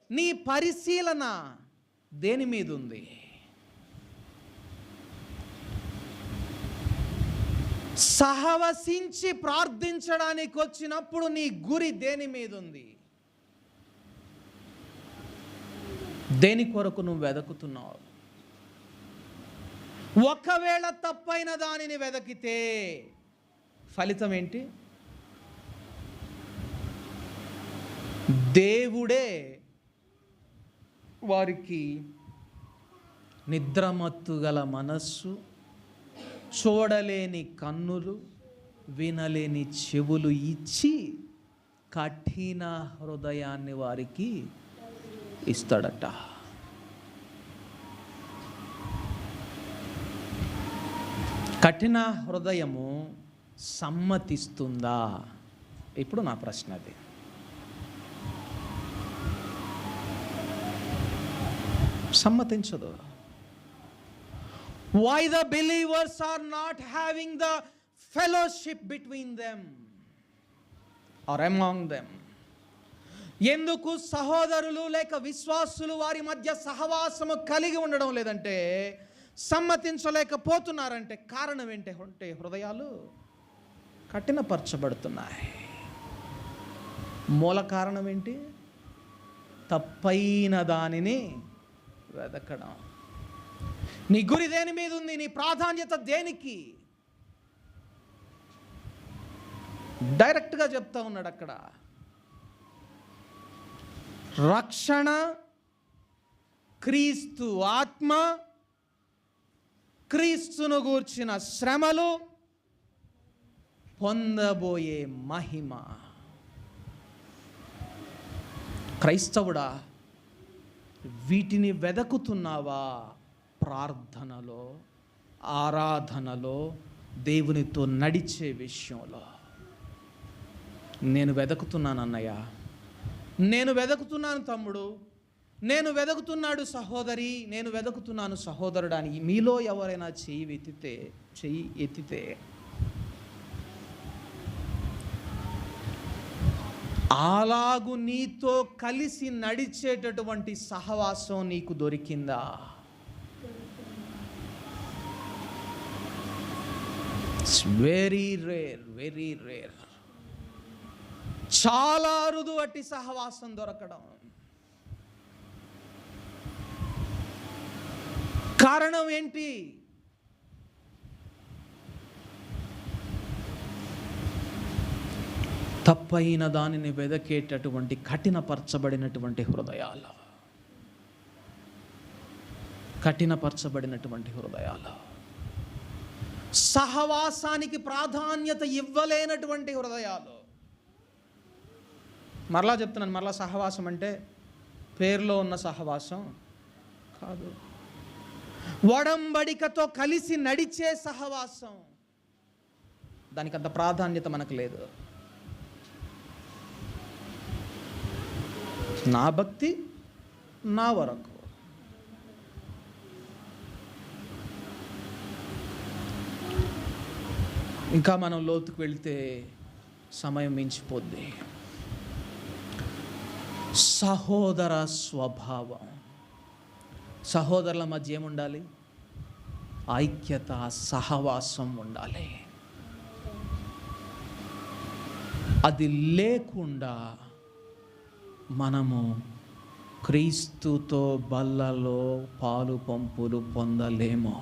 నీ పరిశీలన దేని మీద ఉంది? సహవసించి ప్రార్థించడానికి వచ్చినప్పుడు నీ గురి దేని మీద ఉంది? దేని కొరకు నువ్వు వెదకుతున్నావు? ఒకవేళ తప్పైన దానిని వెదకితే ఫలితం ఏంటి? దేవుడే వారికి నిద్రమత్తు గల మనస్సు, చూడలేని కన్నులు, వినలేని చెవులు ఇచ్చి కఠిన హృదయాన్ని వారికి ఇస్తాడట. కఠిన హృదయము సమ్మతిస్తుందా? ఇప్పుడు నా ప్రశ్న అది. సమ్మతించదు. Why the believers are not having the fellowship between them or among them? ఎందుకు సహోదరులు లేక విశ్వాసులు వారి మధ్య సహవాసము కలిగి ఉండడం లేదంటే, సమ్మతించలేకపోతున్నారంటే కారణం ఏంటంటే హృదయాలు కఠినపరచబడుతున్నాయి. మూల కారణం ఏంటి? తప్పైన దానిని వెదకడం. నీ గురి దేని మీద ఉంది? నీ ప్రాధాన్యత దేనికి? డైరెక్ట్గా చెప్తా ఉన్నాడు అక్కడ. రక్షణ, క్రీస్తు ఆత్మ, క్రీస్తును గూర్చిన శ్రమలు, పొందబోయే మహిమ. క్రైస్తవుడా, వీటిని వెదకుతున్నావా? ప్రార్థనలో, ఆరాధనలో, దేవునితో నడిచే విషయంలో. నేను వెదకుతున్నాను అన్నయ్య, నేను వెదకుతున్నాను తమ్ముడు, నేను వెదకుతున్నాడు సహోదరి, నేను వెదకుతున్నాను సహోదరుడు అని మీలో ఎవరైనా చెయ్యి ఎత్తితే అలాగు నీతో కలిసి నడిచేటటువంటి సహవాసం నీకు దొరికిందా? It's very rare, very rare. చాలా అరుదు అట్టి సహవాసం దొరకడం. కారణం ఏంటి? తప్పైన దానిని వెదకేటటువంటి కఠినపరచబడినటువంటి హృదయాలు, కఠినపరచబడినటువంటి హృదయాలు, సహవాసానికి ప్రాధాన్యత ఇవ్వలేనటువంటి హృదయాలు. మరలా చెప్తున్నాను, మరలా సహవాసం అంటే పేరులో ఉన్న సహవాసం కాదు, ఒడంబడికతో కలిసి నడిచే సహవాసం. దానికి అంత ప్రాధాన్యత మనకు లేదు. నా భక్తి నా వరకు. ఇంకా మనం లోతుకు వెళితే సమయం మించిపోద్ది. సహోదర స్వభావం. సహోదరుల మధ్య ఏముండాలి? ఐక్యత, సహవాసం ఉండాలి. అది లేకుండా మనము క్రీస్తుతో బల్లలో పాలు పంపులు పొందలేము.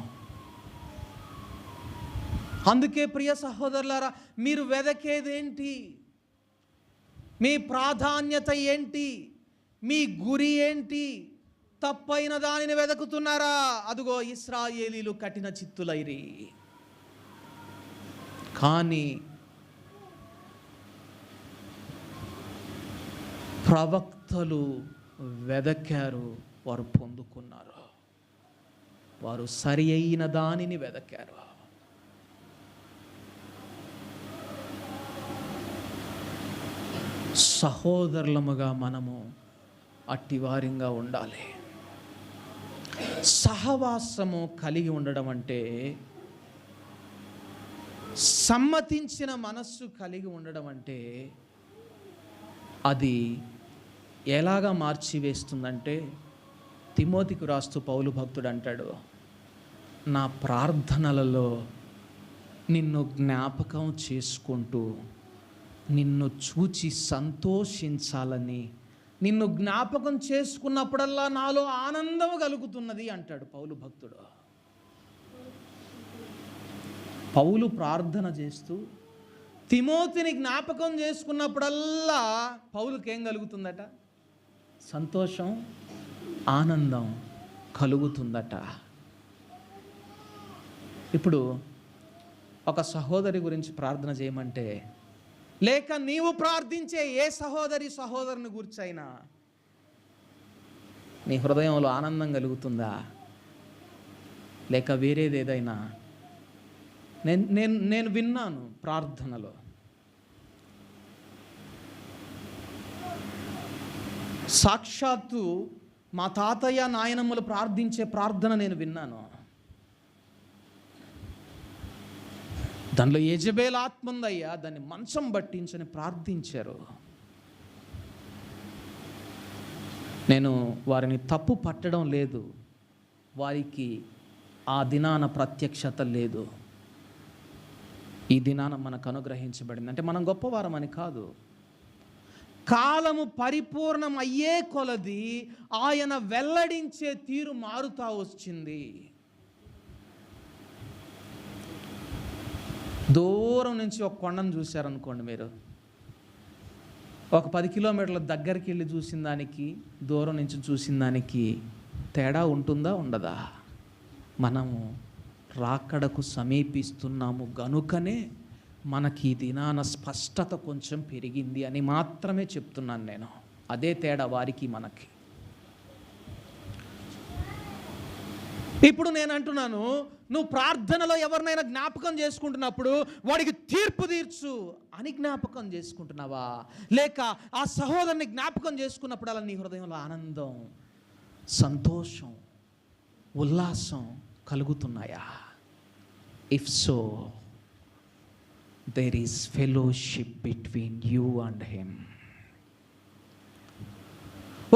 అందుకే ప్రియ సహోదరులారా, మీరు వెదకేదేంటి? మీ ప్రాధాన్యత ఏంటి? మీ గురి ఏంటి? తప్పైన దానిని వెదకుతున్నారా? అదుగో ఇశ్రాయేలీలు కఠిన చిత్తులైరి. కానీ ప్రవక్తలు వెదకారు, వారు పొందుకున్నారు. వారు సరి అయిన దానిని వెదకారు. సహోదరులముగా మనము అట్టివారిగా ఉండాలి. సహవాసము కలిగి ఉండడం అంటే సమ్మతించిన మనస్సు కలిగి ఉండడం అంటే అది ఎలాగా మార్చివేస్తుందంటే, తిమోతికి రాస్తూ పౌలు భక్తుడు అంటాడు, నా ప్రార్థనలలో నిన్ను జ్ఞాపకం చేసుకుంటూ నిన్ను చూచి సంతోషించాలని, నిన్ను జ్ఞాపకం చేసుకున్నప్పుడల్లా నాలో ఆనందం కలుగుతున్నది అంటాడు పౌలు భక్తుడు. పౌలు ప్రార్థన చేస్తూ తిమోతిని జ్ఞాపకం చేసుకున్నప్పుడల్లా పౌలుకి ఏం కలుగుతుందట? సంతోషం, ఆనందం కలుగుతుందట. ఇప్పుడు ఒక సహోదరి గురించి ప్రార్థన చేయమంటే, లేక నీవు ప్రార్థించే ఏ సహోదరుని గురించైనా నీ హృదయంలో ఆనందం కలుగుతుందా? లేక వేరేదేదైనా? నేను విన్నాను ప్రార్థనలో, సాక్షాత్తు మా తాతయ్య నాయనమ్మలు ప్రార్థించే ప్రార్థన నేను విన్నాను. దానిలో యెజబేల్ ఆత్మ ఉందయ్యా, దాన్ని మంచం పట్టించని ప్రార్థించారు. నేను వారిని తప్పు పట్టడం లేదు, వారికి ఆ దినాన ప్రత్యక్షత లేదు. ఈ దినాన మనకు అనుగ్రహించబడింది అంటే మనం గొప్పవారం అని కాదు, కాలము పరిపూర్ణం అయ్యే కొలది ఆయన వెల్లడించే తీరు మారుతా వచ్చింది. దూరం నుంచి ఒక కొండను చూశారనుకోండి, మీరు ఒక 10 కిలోమీటర్ల దగ్గరికి వెళ్ళి చూసిన దానికి దూరం నుంచి చూసిన దానికి తేడా ఉంటుందా ఉండదా? మనము రాకడకు సమీపిస్తున్నాము గనుకనే మనకి ఈ దినాన స్పష్టత కొంచెం పెరిగింది అని మాత్రమే చెప్తున్నాను నేను. అదే తేడా వారికి మనకి. ఇప్పుడు నేను అంటున్నాను, నువ్వు ప్రార్థనలో ఎవరినైనా జ్ఞాపకం చేసుకుంటున్నప్పుడు వాడికి తీర్పు తీర్చు అని జ్ఞాపకం చేసుకుంటున్నావా, లేక ఆ సహోదరుని జ్ఞాపకం చేసుకున్నప్పుడు అలా నీ హృదయంలో ఆనందం, సంతోషం, ఉల్లాసం కలుగుతున్నాయా? If so, there is fellowship between you and him.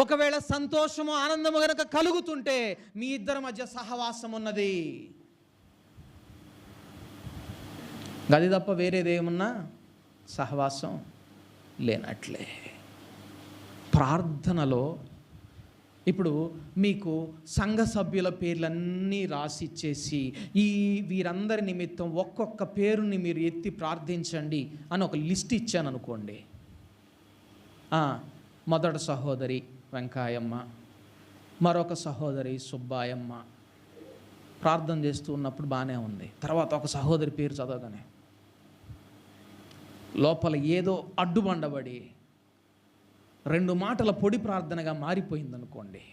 ఒకవేళ సంతోషము ఆనందము గనక కలుగుతుంటే మీ ఇద్దరి మధ్య సహవాసం ఉన్నది. గది తప్ప వేరేదేమున్నా సహవాసం లేనట్లే. ప్రార్థనలో ఇప్పుడు మీకు సంఘ సభ్యుల పేర్లన్నీ రాసిచ్చేసి వీరందరి నిమిత్తం ఒక్కొక్క పేరుని మీరు ఎత్తి ప్రార్థించండి అని ఒక లిస్ట్ ఇచ్చాను అనుకోండి. మొదటి సహోదరి వెంకాయమ్మ, మరొక సహోదరి సుబ్బాయమ్మ. ప్రార్థన చేస్తూ ఉన్నప్పుడు బాగానే ఉంది. తర్వాత ఒక సహోదరి పేరు చదవగానే లోపల ఏదో అడ్డుబండబడి 2 మాటల పొడి ప్రార్థనగా మారిపోయింది అనుకోండి.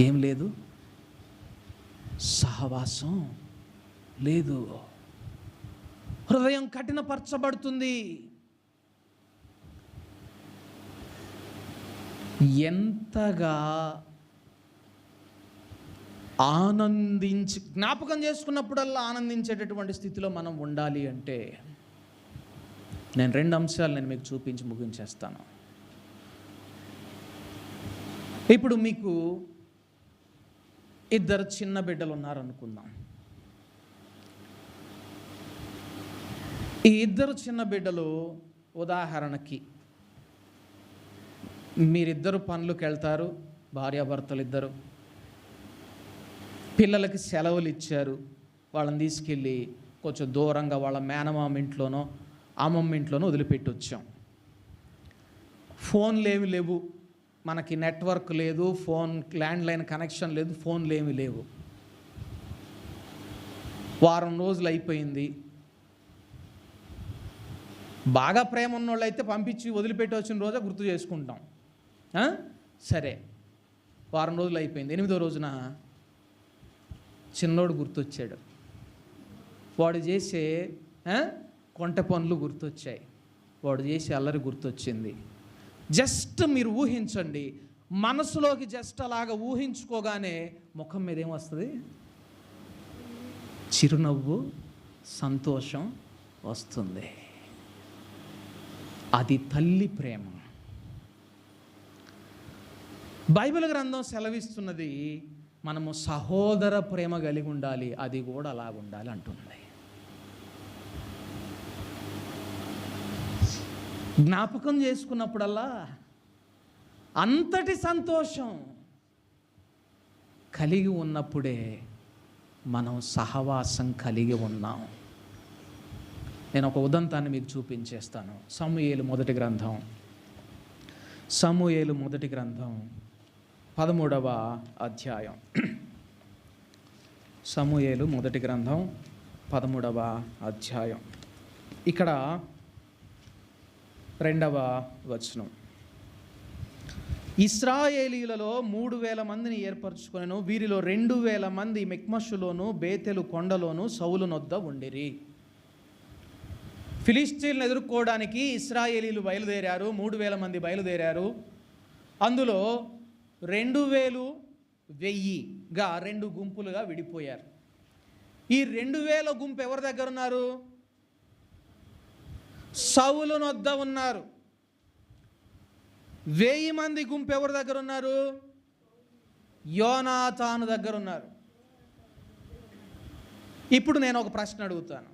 ఏం లేదు, సహవాసం లేదు, హృదయం కఠినపరచబడుతుంది. ఎంతగా జ్ఞాపకం చేసుకున్నప్పుడల్లా ఆనందించేటటువంటి స్థితిలో మనం ఉండాలి అంటే నేను 2 అంశాలు నేను మీకు చూపించి ముగించేస్తాను. ఇప్పుడు మీకు 2 చిన్న బిడ్డలు ఉన్నారనుకుందాం. ఈ 2 చిన్న బిడ్డలు ఉదాహరణకి మీరిద్దరు పనులకు వెళ్తారు, భార్యాభర్తలు ఇద్దరు. పిల్లలకి సెలవులు ఇచ్చారు, వాళ్ళని తీసుకెళ్ళి కొంచెం దూరంగా వాళ్ళ మేనమామ ఇంట్లోనో అమ్మమ్మ ఇంట్లోనో వదిలిపెట్టి వచ్చాం. ఫోన్లు ఏమి లేవు, మనకి నెట్వర్క్ లేదు, ల్యాండ్లైన్ కనెక్షన్ లేదు, ఫోన్లు ఏమి లేవు. వారం రోజులు అయిపోయింది. బాగా ప్రేమ ఉన్నోళ్ళు అయితే పంపించి వదిలిపెట్టి వచ్చిన రోజే గుర్తు చేసుకుంటాం. సరే, వారం రోజులు అయిపోయింది. 8వ రోజున చిన్నోడు గుర్తొచ్చాడు. వాడు చేసే కొంట పనులు గుర్తొచ్చాయి, వాడు చేసే అల్లరి గుర్తొచ్చింది. జస్ట్ మీరు ఊహించండి, మనసులోకి జస్ట్ అలాగా ఊహించుకోగానే ముఖం మీద ఏమొస్తుంది? చిరునవ్వు, సంతోషం వస్తుంది. అది తల్లి ప్రేమ. బైబిల్ గ్రంథం సెలవిస్తున్నది మనము సహోదర ప్రేమ కలిగి ఉండాలి, అది కూడా అలాగ ఉండాలి అంటుంది. జ్ఞాపకం చేసుకున్నప్పుడల్లా అంతటి సంతోషం కలిగి ఉన్నప్పుడే మనం సహవాసం కలిగి ఉన్నాం. నేను ఒక ఉదంతాన్ని మీకు చూపించేస్తాను. సమూయేలు మొదటి గ్రంథం 13వ అధ్యాయం. సమూయేలు మొదటి గ్రంథం 13వ అధ్యాయం. ఇక్కడ 2వ వచనం. ఇశ్రాయేలీయులలో 3000 మందిని ఏర్పరచుకొనెను. వీరిలో 2000 మంది మిక్మషులోను బేతెలు కొండలోను సౌలు నొద్ద ఉండిరి. ఫిలిష్తీయులను ఎదుర్కోవడానికి ఇశ్రాయేలీలు బయలుదేరారు. 3000 మంది బయలుదేరారు. అందులో 2000 1000గా 2 గుంపులుగా విడిపోయారు. ఈ 2000 గుంపు ఎవరి దగ్గర ఉన్నారు? సౌలు నొద్ద ఉన్నారు. 1000 మంది గుంపు ఎవరి దగ్గర ఉన్నారు? యోనాతాను దగ్గర ఉన్నారు. ఇప్పుడు నేను ఒక ప్రశ్న అడుగుతాను.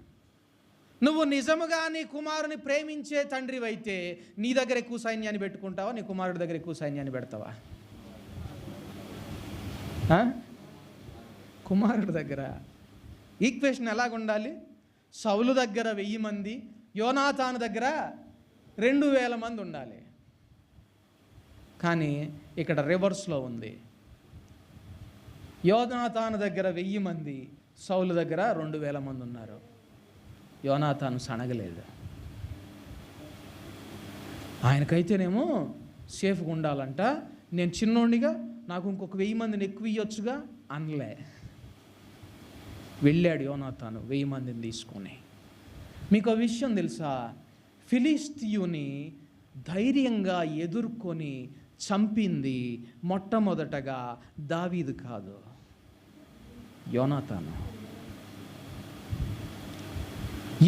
నువ్వు నిజముగా నీ కుమారుని ప్రేమించే తండ్రివైతే నీ దగ్గర ఎక్కువ సైన్యాన్ని పెట్టుకుంటావా, నీ కుమారుడి దగ్గర ఎక్కువ సైన్యాన్ని పెడతావా? కుమారుడి దగ్గర. ఈక్వేషన్ ఎలాగుండాలి? సౌలు దగ్గర 1000 మంది, యోనాతాను దగ్గర 2000 మంది ఉండాలి. కానీ ఇక్కడ రివర్స్లో ఉంది. యోనాతాను దగ్గర 1000 మంది, సౌలు దగ్గర 2000 మంది ఉన్నారు. యోనాతాను సనగలేదు. ఆయనకైతేనేమో సేఫ్గా ఉండాలంట. నేను చిన్నోడిగా నాకు ఇంకొక 1000 మందిని ఎక్కువ ఇవ్వచ్చుగా అనలే. వెళ్ళాడు యోనాతాను 1000 మందిని తీసుకొని. మీకు ఆ విషయం తెలుసా? ఫిలిష్తీయుని ధైర్యంగా ఎదుర్కొని చంపింది మొట్టమొదటగా దావీదు కాదు, యోనాతాను.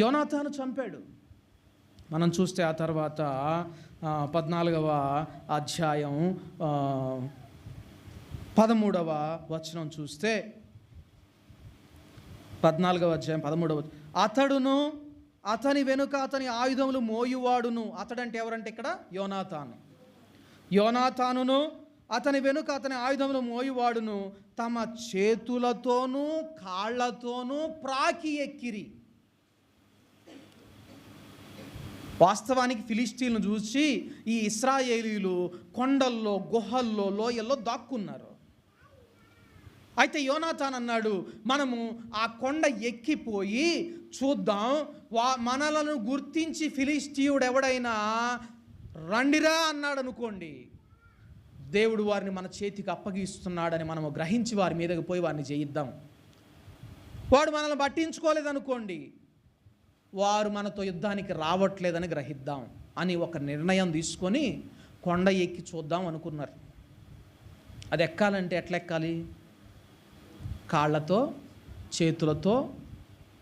యోనాతాను చంపాడు. మనం చూస్తే ఆ తర్వాత 14వ అధ్యాయం 13వ వచనం చూస్తే, 14వ అధ్యాయం 13వ, అతడును అతని వెనుక అతని ఆయుధములు మోయువాడును. అతడంటే ఎవరంటే ఇక్కడ యోనాతాను. యోనాతానును అతని వెనుక అతని ఆయుధములు మోయువాడును తమ చేతులతోనూ కాళ్లతోనూ ప్రాకి ఎక్కిరి. వాస్తవానికి ఫిలిష్తీన్లను చూసి ఈ ఇశ్రాయేలీలు కొండల్లో, గుహల్లో, లోయల్లో దాక్కున్నారు. అయితే యోనాతాన్ అన్నాడు, మనము ఆ కొండ ఎక్కిపోయి చూద్దాం, మనలను గుర్తించి ఫిలిష్తీయుడు ఎవడైనా రండిరా అన్నాడు అనుకోండి, దేవుడు వారిని మన చేతికి అప్పగిస్తున్నాడని మనము గ్రహించి వారి మీదకి పోయి వారిని జయిద్దాం. వాడు మనల్ని పట్టించుకోలేదనుకోండి, వారు మనతో యుద్ధానికి రావట్లేదని గ్రహిద్దాం అని ఒక నిర్ణయం తీసుకొని కొండ ఎక్కి చూద్దాం అనుకున్నారు. అది ఎక్కాలంటే ఎట్లా ఎక్కాలి? కాళ్ళతో, చేతులతో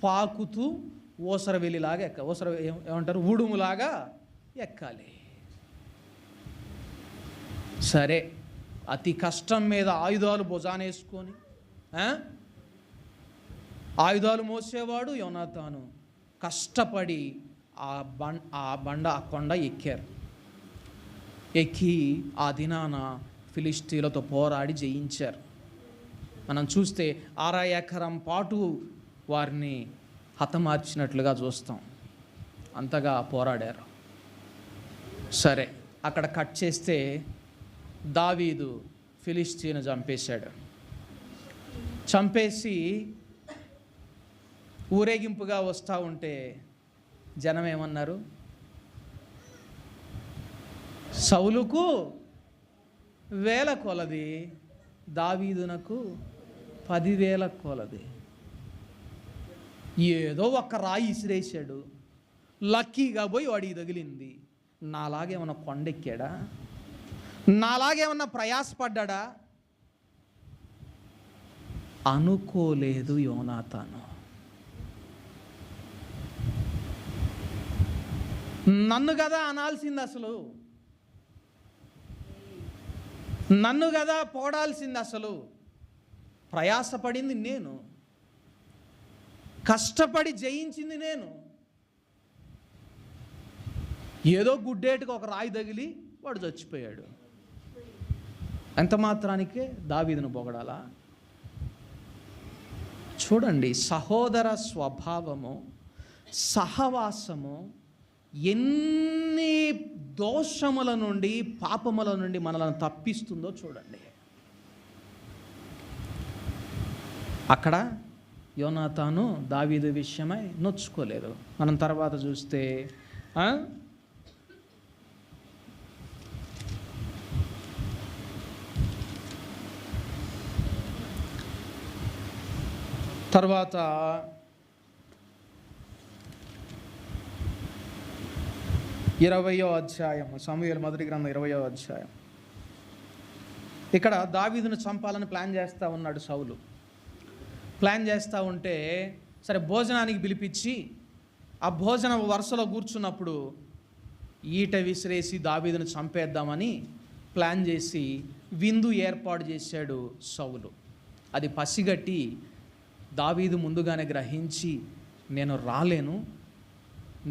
పాకుతూ ఓసర వెళ్ళిలాగా ఓసర ఏమంటారు, ఉడుములాగా ఎక్కాలి. సరే, అతి కష్టం మీద ఆయుధాలు భుజానేసుకొని ఆయుధాలు మోసేవాడు యోనాతాను కష్టపడి ఆ కొండ ఎక్కారు. ఎక్కి ఆ దినాన ఫిలిష్తీయులతో పోరాడి జయించారు. మనం చూస్తే 6 ఎకరం పాటు వారిని హతమార్చినట్లుగా చూస్తాం. అంతగా పోరాడారు. సరే, అక్కడ కట్ చేస్తే దావీదు ఫిలిష్తీయుని చంపేశాడు. చంపేసి ఊరేగింపుగా వస్తూ ఉంటే జనం ఏమన్నారు? సౌలుకు 1000 కొలది, దావీదునకు 10,000 కొలది. ఏదో ఒక రాయి ఇసిరేశాడు, లక్కీగా పోయి వాడికి తగిలింది. నాలాగేమన్నా కొండెక్కాడా? నాలాగేమన్నా ప్రయాసపడ్డా? అనుకోలేదు యోనాతాను. నన్ను కదా అనాల్సింది, అసలు నన్ను కదా పోడాల్సింది. అసలు ప్రయాసపడింది నేను, కష్టపడి జయించింది నేను. ఏదో గుడ్డేటుగా ఒక రాయి తగిలి వాడు చచ్చిపోయాడు. ఎంత మాత్రానికే దావీదును పొగడాలా? చూడండి, సహోదర స్వభావము, సహవాసము ఎన్ని దోషముల నుండి, పాపముల నుండి మనల్ని తప్పిస్తుందో చూడండి. అక్కడ యోనాతాను దావీదు విషయమై నొచ్చుకోలేదు. మనం తర్వాత చూస్తే తర్వాత 20వ అధ్యాయం, సమూయేలు మొదటి గ్రంథం 20వ అధ్యాయం. ఇక్కడ దావీదును చంపాలని ప్లాన్ చేస్తూ ఉన్నాడు సౌలు. ప్లాన్ చేస్తూ ఉంటే సరే భోజనానికి పిలిపించి ఆ భోజన వరుసలో కూర్చున్నప్పుడు ఈట విసిరేసి దావీదును చంపేద్దామని ప్లాన్ చేసి విందు ఏర్పాటు చేశాడు సౌలు. అది పసిగట్టి దావీదు ముందుగానే గ్రహించి, నేను రాలేను,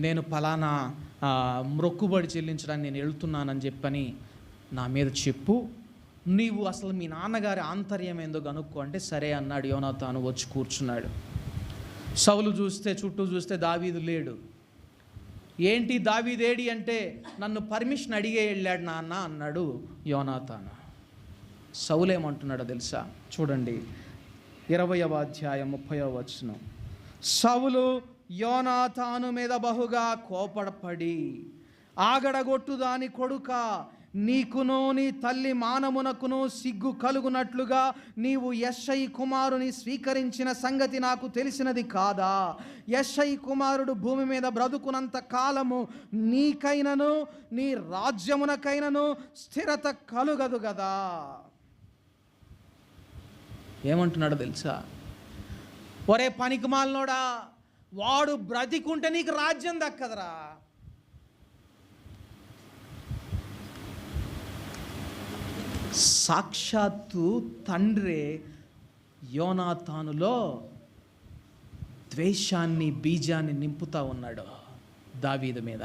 నేను ఫలానా మొక్కుబడి చెల్లించడానికి నేను వెళ్తున్నానని చెప్పని నా మీద చెప్పు, నీవు అసలు మీ నాన్నగారి ఆంతర్యం ఏందో కనుక్కో అంటే సరే అన్నాడు. యోనాతాను వచ్చి కూర్చున్నాడు. సౌలు చుట్టూ చూస్తే దావీదు లేడు. ఏంటి దావీదేడి అంటే నన్ను పర్మిషన్ అడిగే వెళ్ళాడు నాన్న అన్నాడు యోనాతాను. సౌలు ఏమంటున్నాడో తెలుసా? చూడండి 20వ అధ్యాయం 30వ వచనం. సౌలు యోనాతాను మీద బహుగా కోపడపడి, ఆగడగొట్టు దాని కొడుక, నీకును నీ తల్లి మానమునకును సిగ్గు కలుగునట్లుగా నీవు యెష్షై కుమారుని స్వీకరించిన సంగతి నాకు తెలిసినది కాదా? యెష్షై కుమారుడు భూమి మీద బ్రతుకునంత కాలము నీకైనను నీ రాజ్యమునకైనను స్థిరత కలుగదు కదా. ఏమంటున్నాడో తెలుసా? ఒరే పనికిమాలినోడా, వాడు బ్రతికుంటే నీకు రాజ్యం దక్కదరా. సాక్షాత్తు తండ్రే యోనాతానులో ద్వేషాన్ని బీజాన్ని నింపుతా ఉన్నాడు దావీదు మీద.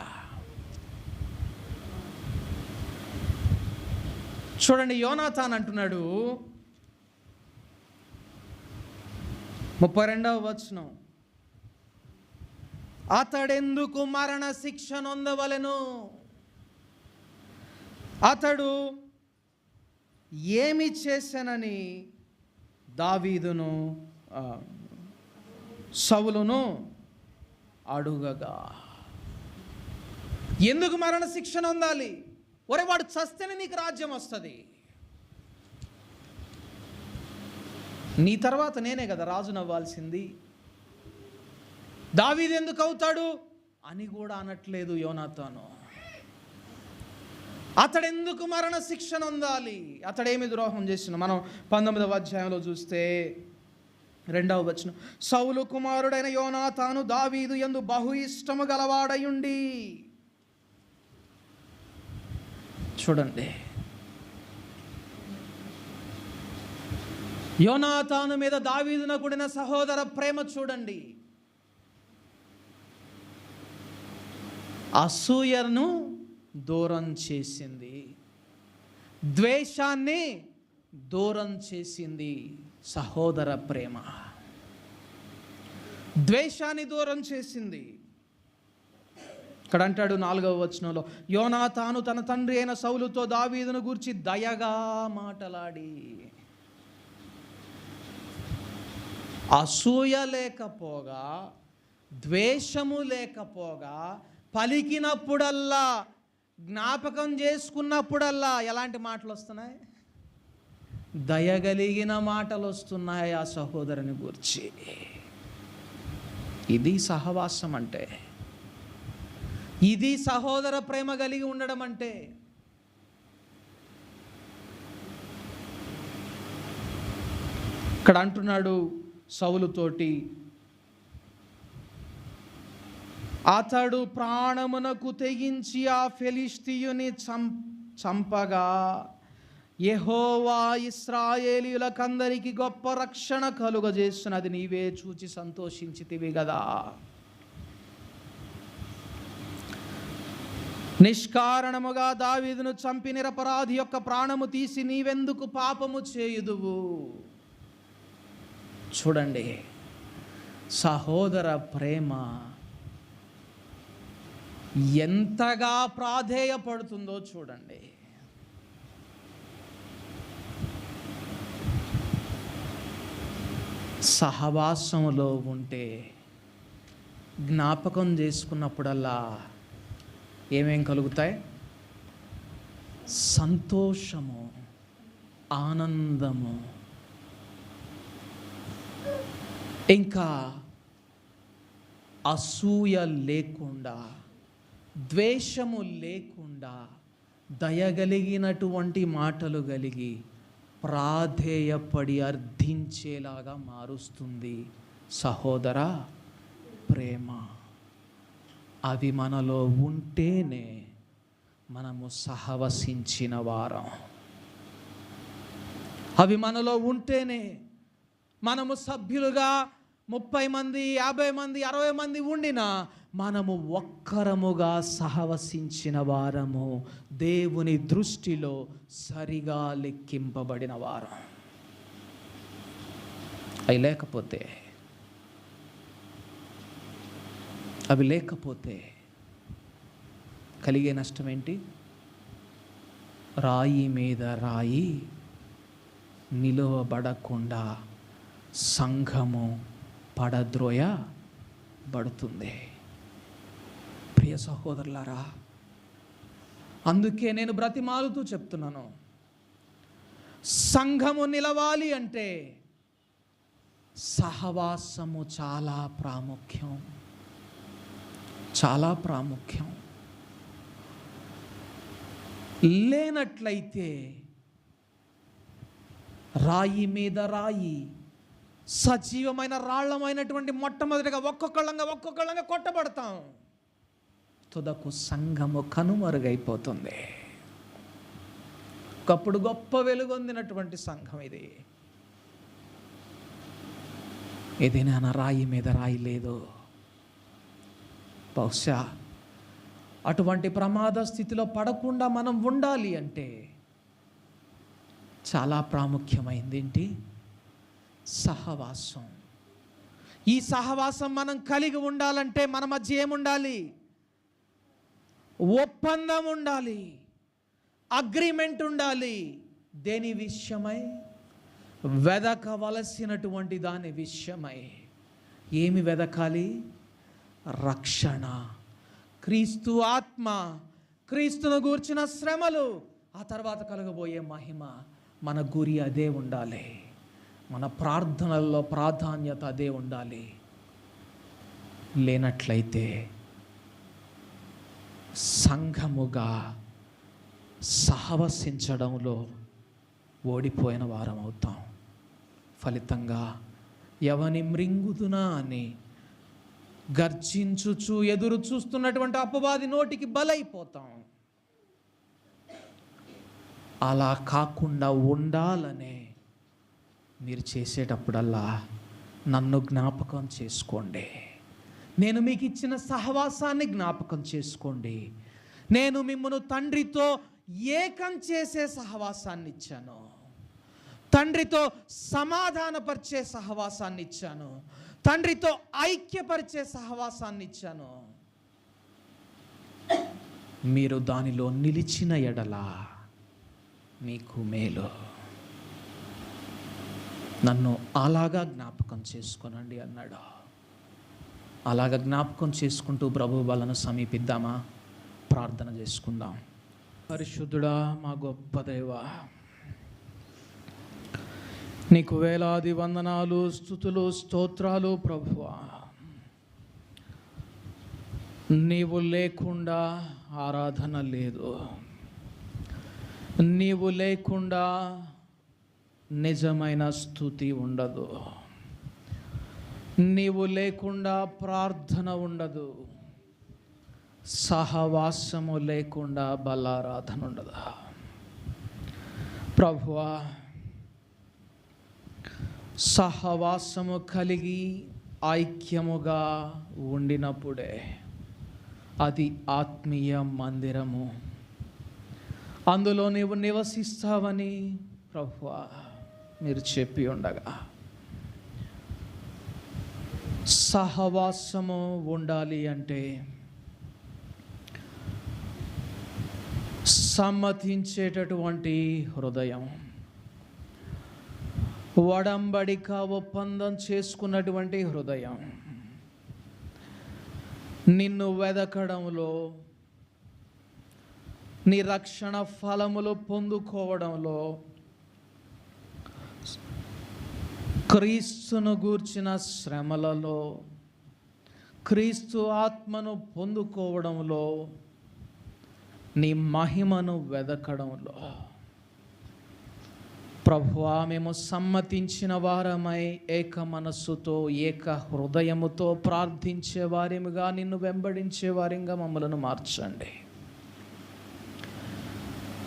చూడండి, యోనాతాన్ అంటున్నాడు 32వ వచనం, అతడెందుకు మరణ శిక్ష నొందవలెను? అతడు ఏమి చేశానని దావీదును సౌలును అడుగగా, ఎందుకు మరణ శిక్ష నొందాలి? ఒరే వాడు చస్తేనే నీకు రాజ్యం వస్తుంది, నీ తర్వాత నేనే కదా రాజునవ్వాల్సింది, దావీదు ఎందుకు అవుతాడు అని కూడా అనట్లేదు యోనాతాను. అతడెందుకు మరణ శిక్ష నొందాలి? అతడేమి ద్రోహం చేసిన? మనం 19వ అధ్యాయంలో చూస్తే 2వ వచనం, సౌలు కుమారుడైన యోనాతాను దావీదు యందు బహు ఇష్టము గలవాడయుండి. చూడండి, యోనాతాను మీద దావీదున కూడిన సహోదర ప్రేమ చూడండి. అసూయను దూరం చేసింది, ద్వేషాన్ని దూరం చేసింది సహోదర ప్రేమ. ద్వేషాన్ని దూరం చేసింది. ఇక్కడ అంటాడు 4వ వచనంలో, యోనాతాను తన తండ్రి అయిన సౌలుతో దావీదును గూర్చి దయగా మాటలాడి. అసూయ లేకపోగా, ద్వేషము లేకపోగా, పలికినప్పుడల్లా, జ్ఞాపకం చేసుకున్నప్పుడల్లా ఎలాంటి మాటలు వస్తున్నాయి? దయగలిగిన మాటలు వస్తున్నాయి ఆ సహోదరుని గురించి. ఇది సహవాసం అంటే, ఇది సహోదర ప్రేమ కలిగి ఉండడం అంటే. ఇక్కడ అంటున్నాడు సౌలుతోటి, అతడు ప్రాణమునకు తెగించి ఆ ఫిలిష్తీయుని చంపగా యెహోవా ఇశ్రాయేలీయులకందరికి గొప్ప రక్షణ కలుగజేస్తున్నది నీవే చూచి సంతోషించితివి కదా. నిష్కారణముగా దావీదును చంపి నిరపరాధి యొక్క ప్రాణము తీసి నీవెందుకు పాపము చేయుదువు? చూడండి, సహోదర ప్రేమ ఎంతగా ప్రాధేయపడుతుందో చూడండి. సహవాసములో ఉంటే జ్ఞాపకం చేసుకున్నప్పుడల్లా ఏమేం కలుగుతాయి? సంతోషము, ఆనందము, ఇంకా అసూయ లేకుండా, ద్వేషము లేకుండా, దయగలిగినటువంటి మాటలు కలిగి ప్రాధేయపడి అర్థించేలాగా మారుస్తుంది సహోదర ప్రేమ. అవి మనలో ఉంటేనే మనము సహవసించిన వారం. అవి మనలో ఉంటేనే మనము సభ్యులుగా 30 మంది, 50 మంది, 60 మంది ఉండినా మనము ఒక్కరముగా సహవసించిన వారము దేవుని దృష్టిలో సరిగా లెక్కింపబడిన వారం. అవి లేకపోతే కలిగే నష్టం ఏంటి? రాయి మీద రాయి నిలువబడకుండా సంఘము పడద్రోయబడుతుంది. ప్రియ సహోదరులారా, అందుకే నేను బ్రతిమాలుతూ చెప్తున్నాను, సంఘము నిలవాలి అంటే సహవాసము చాలా ప్రాముఖ్యం. లేనట్లయితే రాయి మీద రాయి, సజీవమైన రాళ్లమైనటువంటి మొట్టమొదటిగా ఒక్కొక్కళ్ళంగా కొట్టబడతాం. తుదకు సంఘము కనుమరుగైపోతుంది. ఒకప్పుడు గొప్ప వెలుగొందినటువంటి సంఘం ఇది నా రాయి మీద రాయి లేదు. బహుశా అటువంటి ప్రమాద స్థితిలో పడకుండా మనం ఉండాలి అంటే చాలా ప్రాముఖ్యమైంది ఏంటి? సహవాసం. ఈ సహవాసం మనం కలిగి ఉండాలంటే మన మధ్య ఏముండాలి? ఒప్పందం ఉండాలి, అగ్రిమెంట్ ఉండాలి. దేని విషయమై? వెదకవలసినటువంటి దాని విషయమై. ఏమి వెదకాలి? రక్షణ, క్రీస్తు ఆత్మ, క్రీస్తును గూర్చిన శ్రమలు, ఆ తర్వాత కలగబోయే మహిమ. మన గురి అదే ఉండాలి. మన ప్రార్థనల్లో ప్రాధాన్యత అదే ఉండాలి. లేనట్లయితే సంఘముగా సహవసించడంలో ఓడిపోయిన వారం అవుతాం. ఫలితంగా ఎవని మృంగుదునా అని గర్జించుచు ఎదురు చూస్తున్నటువంటి అపవాది నోటికి బలైపోతాం. అలా కాకుండా ఉండాలనే మీరు చేసేటప్పుడల్లా నన్ను జ్ఞాపకం చేసుకోండి. నేను మీకు ఇచ్చిన సహవాసాన్ని జ్ఞాపకం చేసుకోండి. నేను మిమ్మల్ని తండ్రితో ఏకం చేసే సహవాసాన్ని ఇచ్చాను, తండ్రితో సమాధానపరిచే సహవాసాన్ని ఇచ్చాను, తండ్రితో ఐక్యపరిచే సహవాసాన్ని ఇచ్చాను. మీరు దానిలో నిలిచిన ఎడల మీకు మేలు. నన్ను అలాగా జ్ఞాపకం చేసుకోనండి అన్నాడు. అలాగ జ్ఞాపకం చేసుకుంటూ ప్రభు వాళ్ళను సమీపిద్దామా? ప్రార్థన చేసుకుందాం. పరిశుద్ధుడా, మా గొప్ప దేవా, నీకు వేలాది వందనాలు, స్తుతులు, స్తోత్రాలు ప్రభువా. నీవు లేకుండా ఆరాధన లేదు, నీవు లేకుండా నిజమైన స్తుతి ఉండదు, నీవు లేకుండా ప్రార్థన ఉండదు, సహవాసము లేకుండా బలారాధన ఉండదు. ప్రభువా, సహవాసము కలిగి ఐక్యముగా ఉండినప్పుడే అది ఆత్మీయ మందిరము, అందులో నీవు నివసిస్తావని ప్రభువా మీరు చెప్పి ఉండగా సహవాసము ఉండాలి అంటే సమ్మతించేటటువంటి హృదయం, వడంబడిక ఒప్పందం చేసుకున్నటువంటి హృదయం, నిన్ను వెదకడంలో, నీ రక్షణ ఫలములు పొందుకోవడంలో, క్రీస్తును గూర్చిన శ్రమలలో, క్రీస్తు ఆత్మను పొందుకోవడంలో, నీ మహిమను వెదకడంలో ప్రభువా మేము సమ్మతించిన వారమై ఏక మనస్సుతో ఏక హృదయముతో ప్రార్థించే వారిగా, నిన్ను వెంబడించే వారిగా మమ్మలను మార్చండి.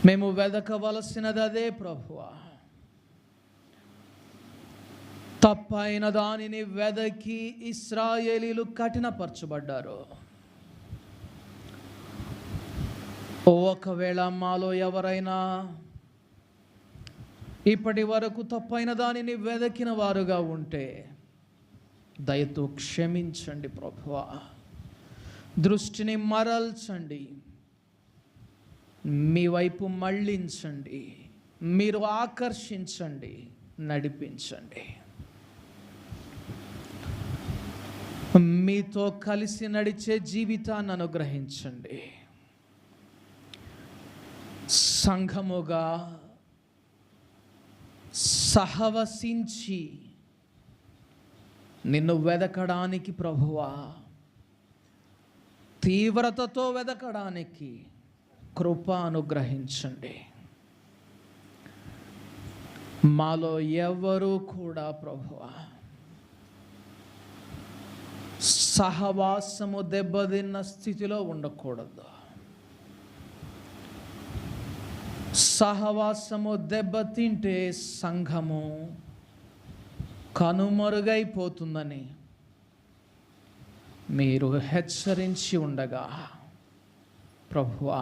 మేము వెదకవలసినది అదే ప్రభువా. తప్పైన దానిని వెదకి ఇశ్రాయేలీలు కఠినపరచబడ్డారు. ఒకవేళ మాలో ఎవరైనా ఇప్పటి వరకు తప్పైన దానిని వెదకిన వారుగా ఉంటే దయతో క్షమించండి ప్రభువా. దృష్టిని మరల్చండి, మీ వైపు మళ్ళించండి, మీరు ఆకర్షించండి, నడిపించండి. మీతో కలిసి నడిచే జీవితాన్ని అనుగ్రహించండి. సంఘముగా సహవసించి నిన్ను వెదకడానికి ప్రభువా, తీవ్రతతో వెదకడానికి కృప అనుగ్రహించండి. మాలో ఎవరు కూడా ప్రభువా సహవాసము దెబ్బతిన్న స్థితిలో ఉండకూడదు. సహవాసము దెబ్బతింటే సంఘము కనుమరుగైపోతుందని మీరు హెచ్చరించి ఉండగా ప్రభువా,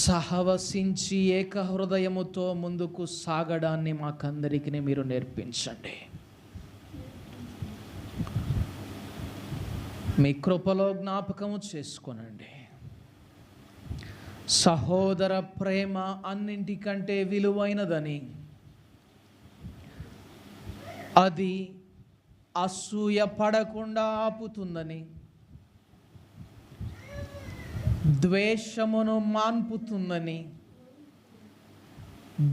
సహవసించి ఏక హృదయముతో ముందుకు సాగడాన్ని మాకందరికీ మీరు నేర్పించండి. మీ కృపలో జ్ఞాపకము చేసుకొనండి. సహోదర ప్రేమ అన్నింటికంటే విలువైనదని, అది అసూయ పడకుండా ఆపుతుందని, ద్వేషమును మాన్పుతుందని,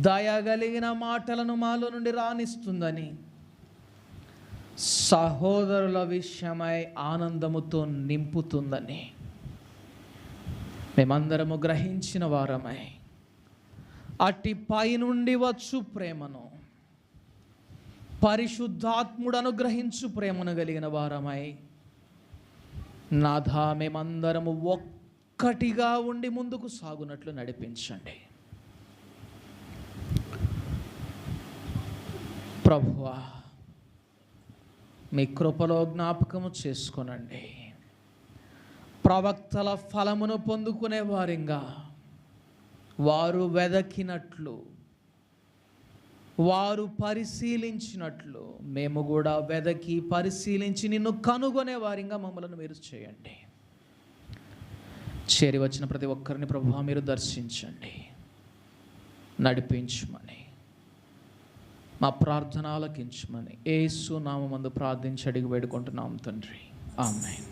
దయగలిగిన మాటలను మాలో నుండి రానిస్తుందని, సహోదరుల విషయమై ఆనందముతో నింపుతుందని మేమందరము గ్రహించిన వారమై అట్టి పైనుండి వచ్చు ప్రేమను, పరిశుద్ధాత్ముడు అనుగ్రహించు ప్రేమను కలిగిన వారమై నాథా మేమందరము ఒక్కటిగా ఉండి ముందుకు సాగునట్లు నడిపించండి. ప్రభువా, మీ కృపలో జ్ఞాపకము చేసుకొనండి. ప్రవక్తల ఫలమును పొందుకునే వారింగా వారు వెదకినట్లు, వారు పరిశీలించినట్లు మేము కూడా వెదకి పరిశీలించి నిన్ను కనుగొనే వారింగా మమ్మల్ని మీరు చేయండి. చేరి వచ్చిన ప్రతి ఒక్కరిని ప్రభువా మీరు దర్శించండి, నడిపించమని, మా ప్రార్థన ఆలకించమని యేసు నామమందు ప్రార్థించి అడిగి వేడుకుంటున్నాం తండ్రి. ఆమేన్.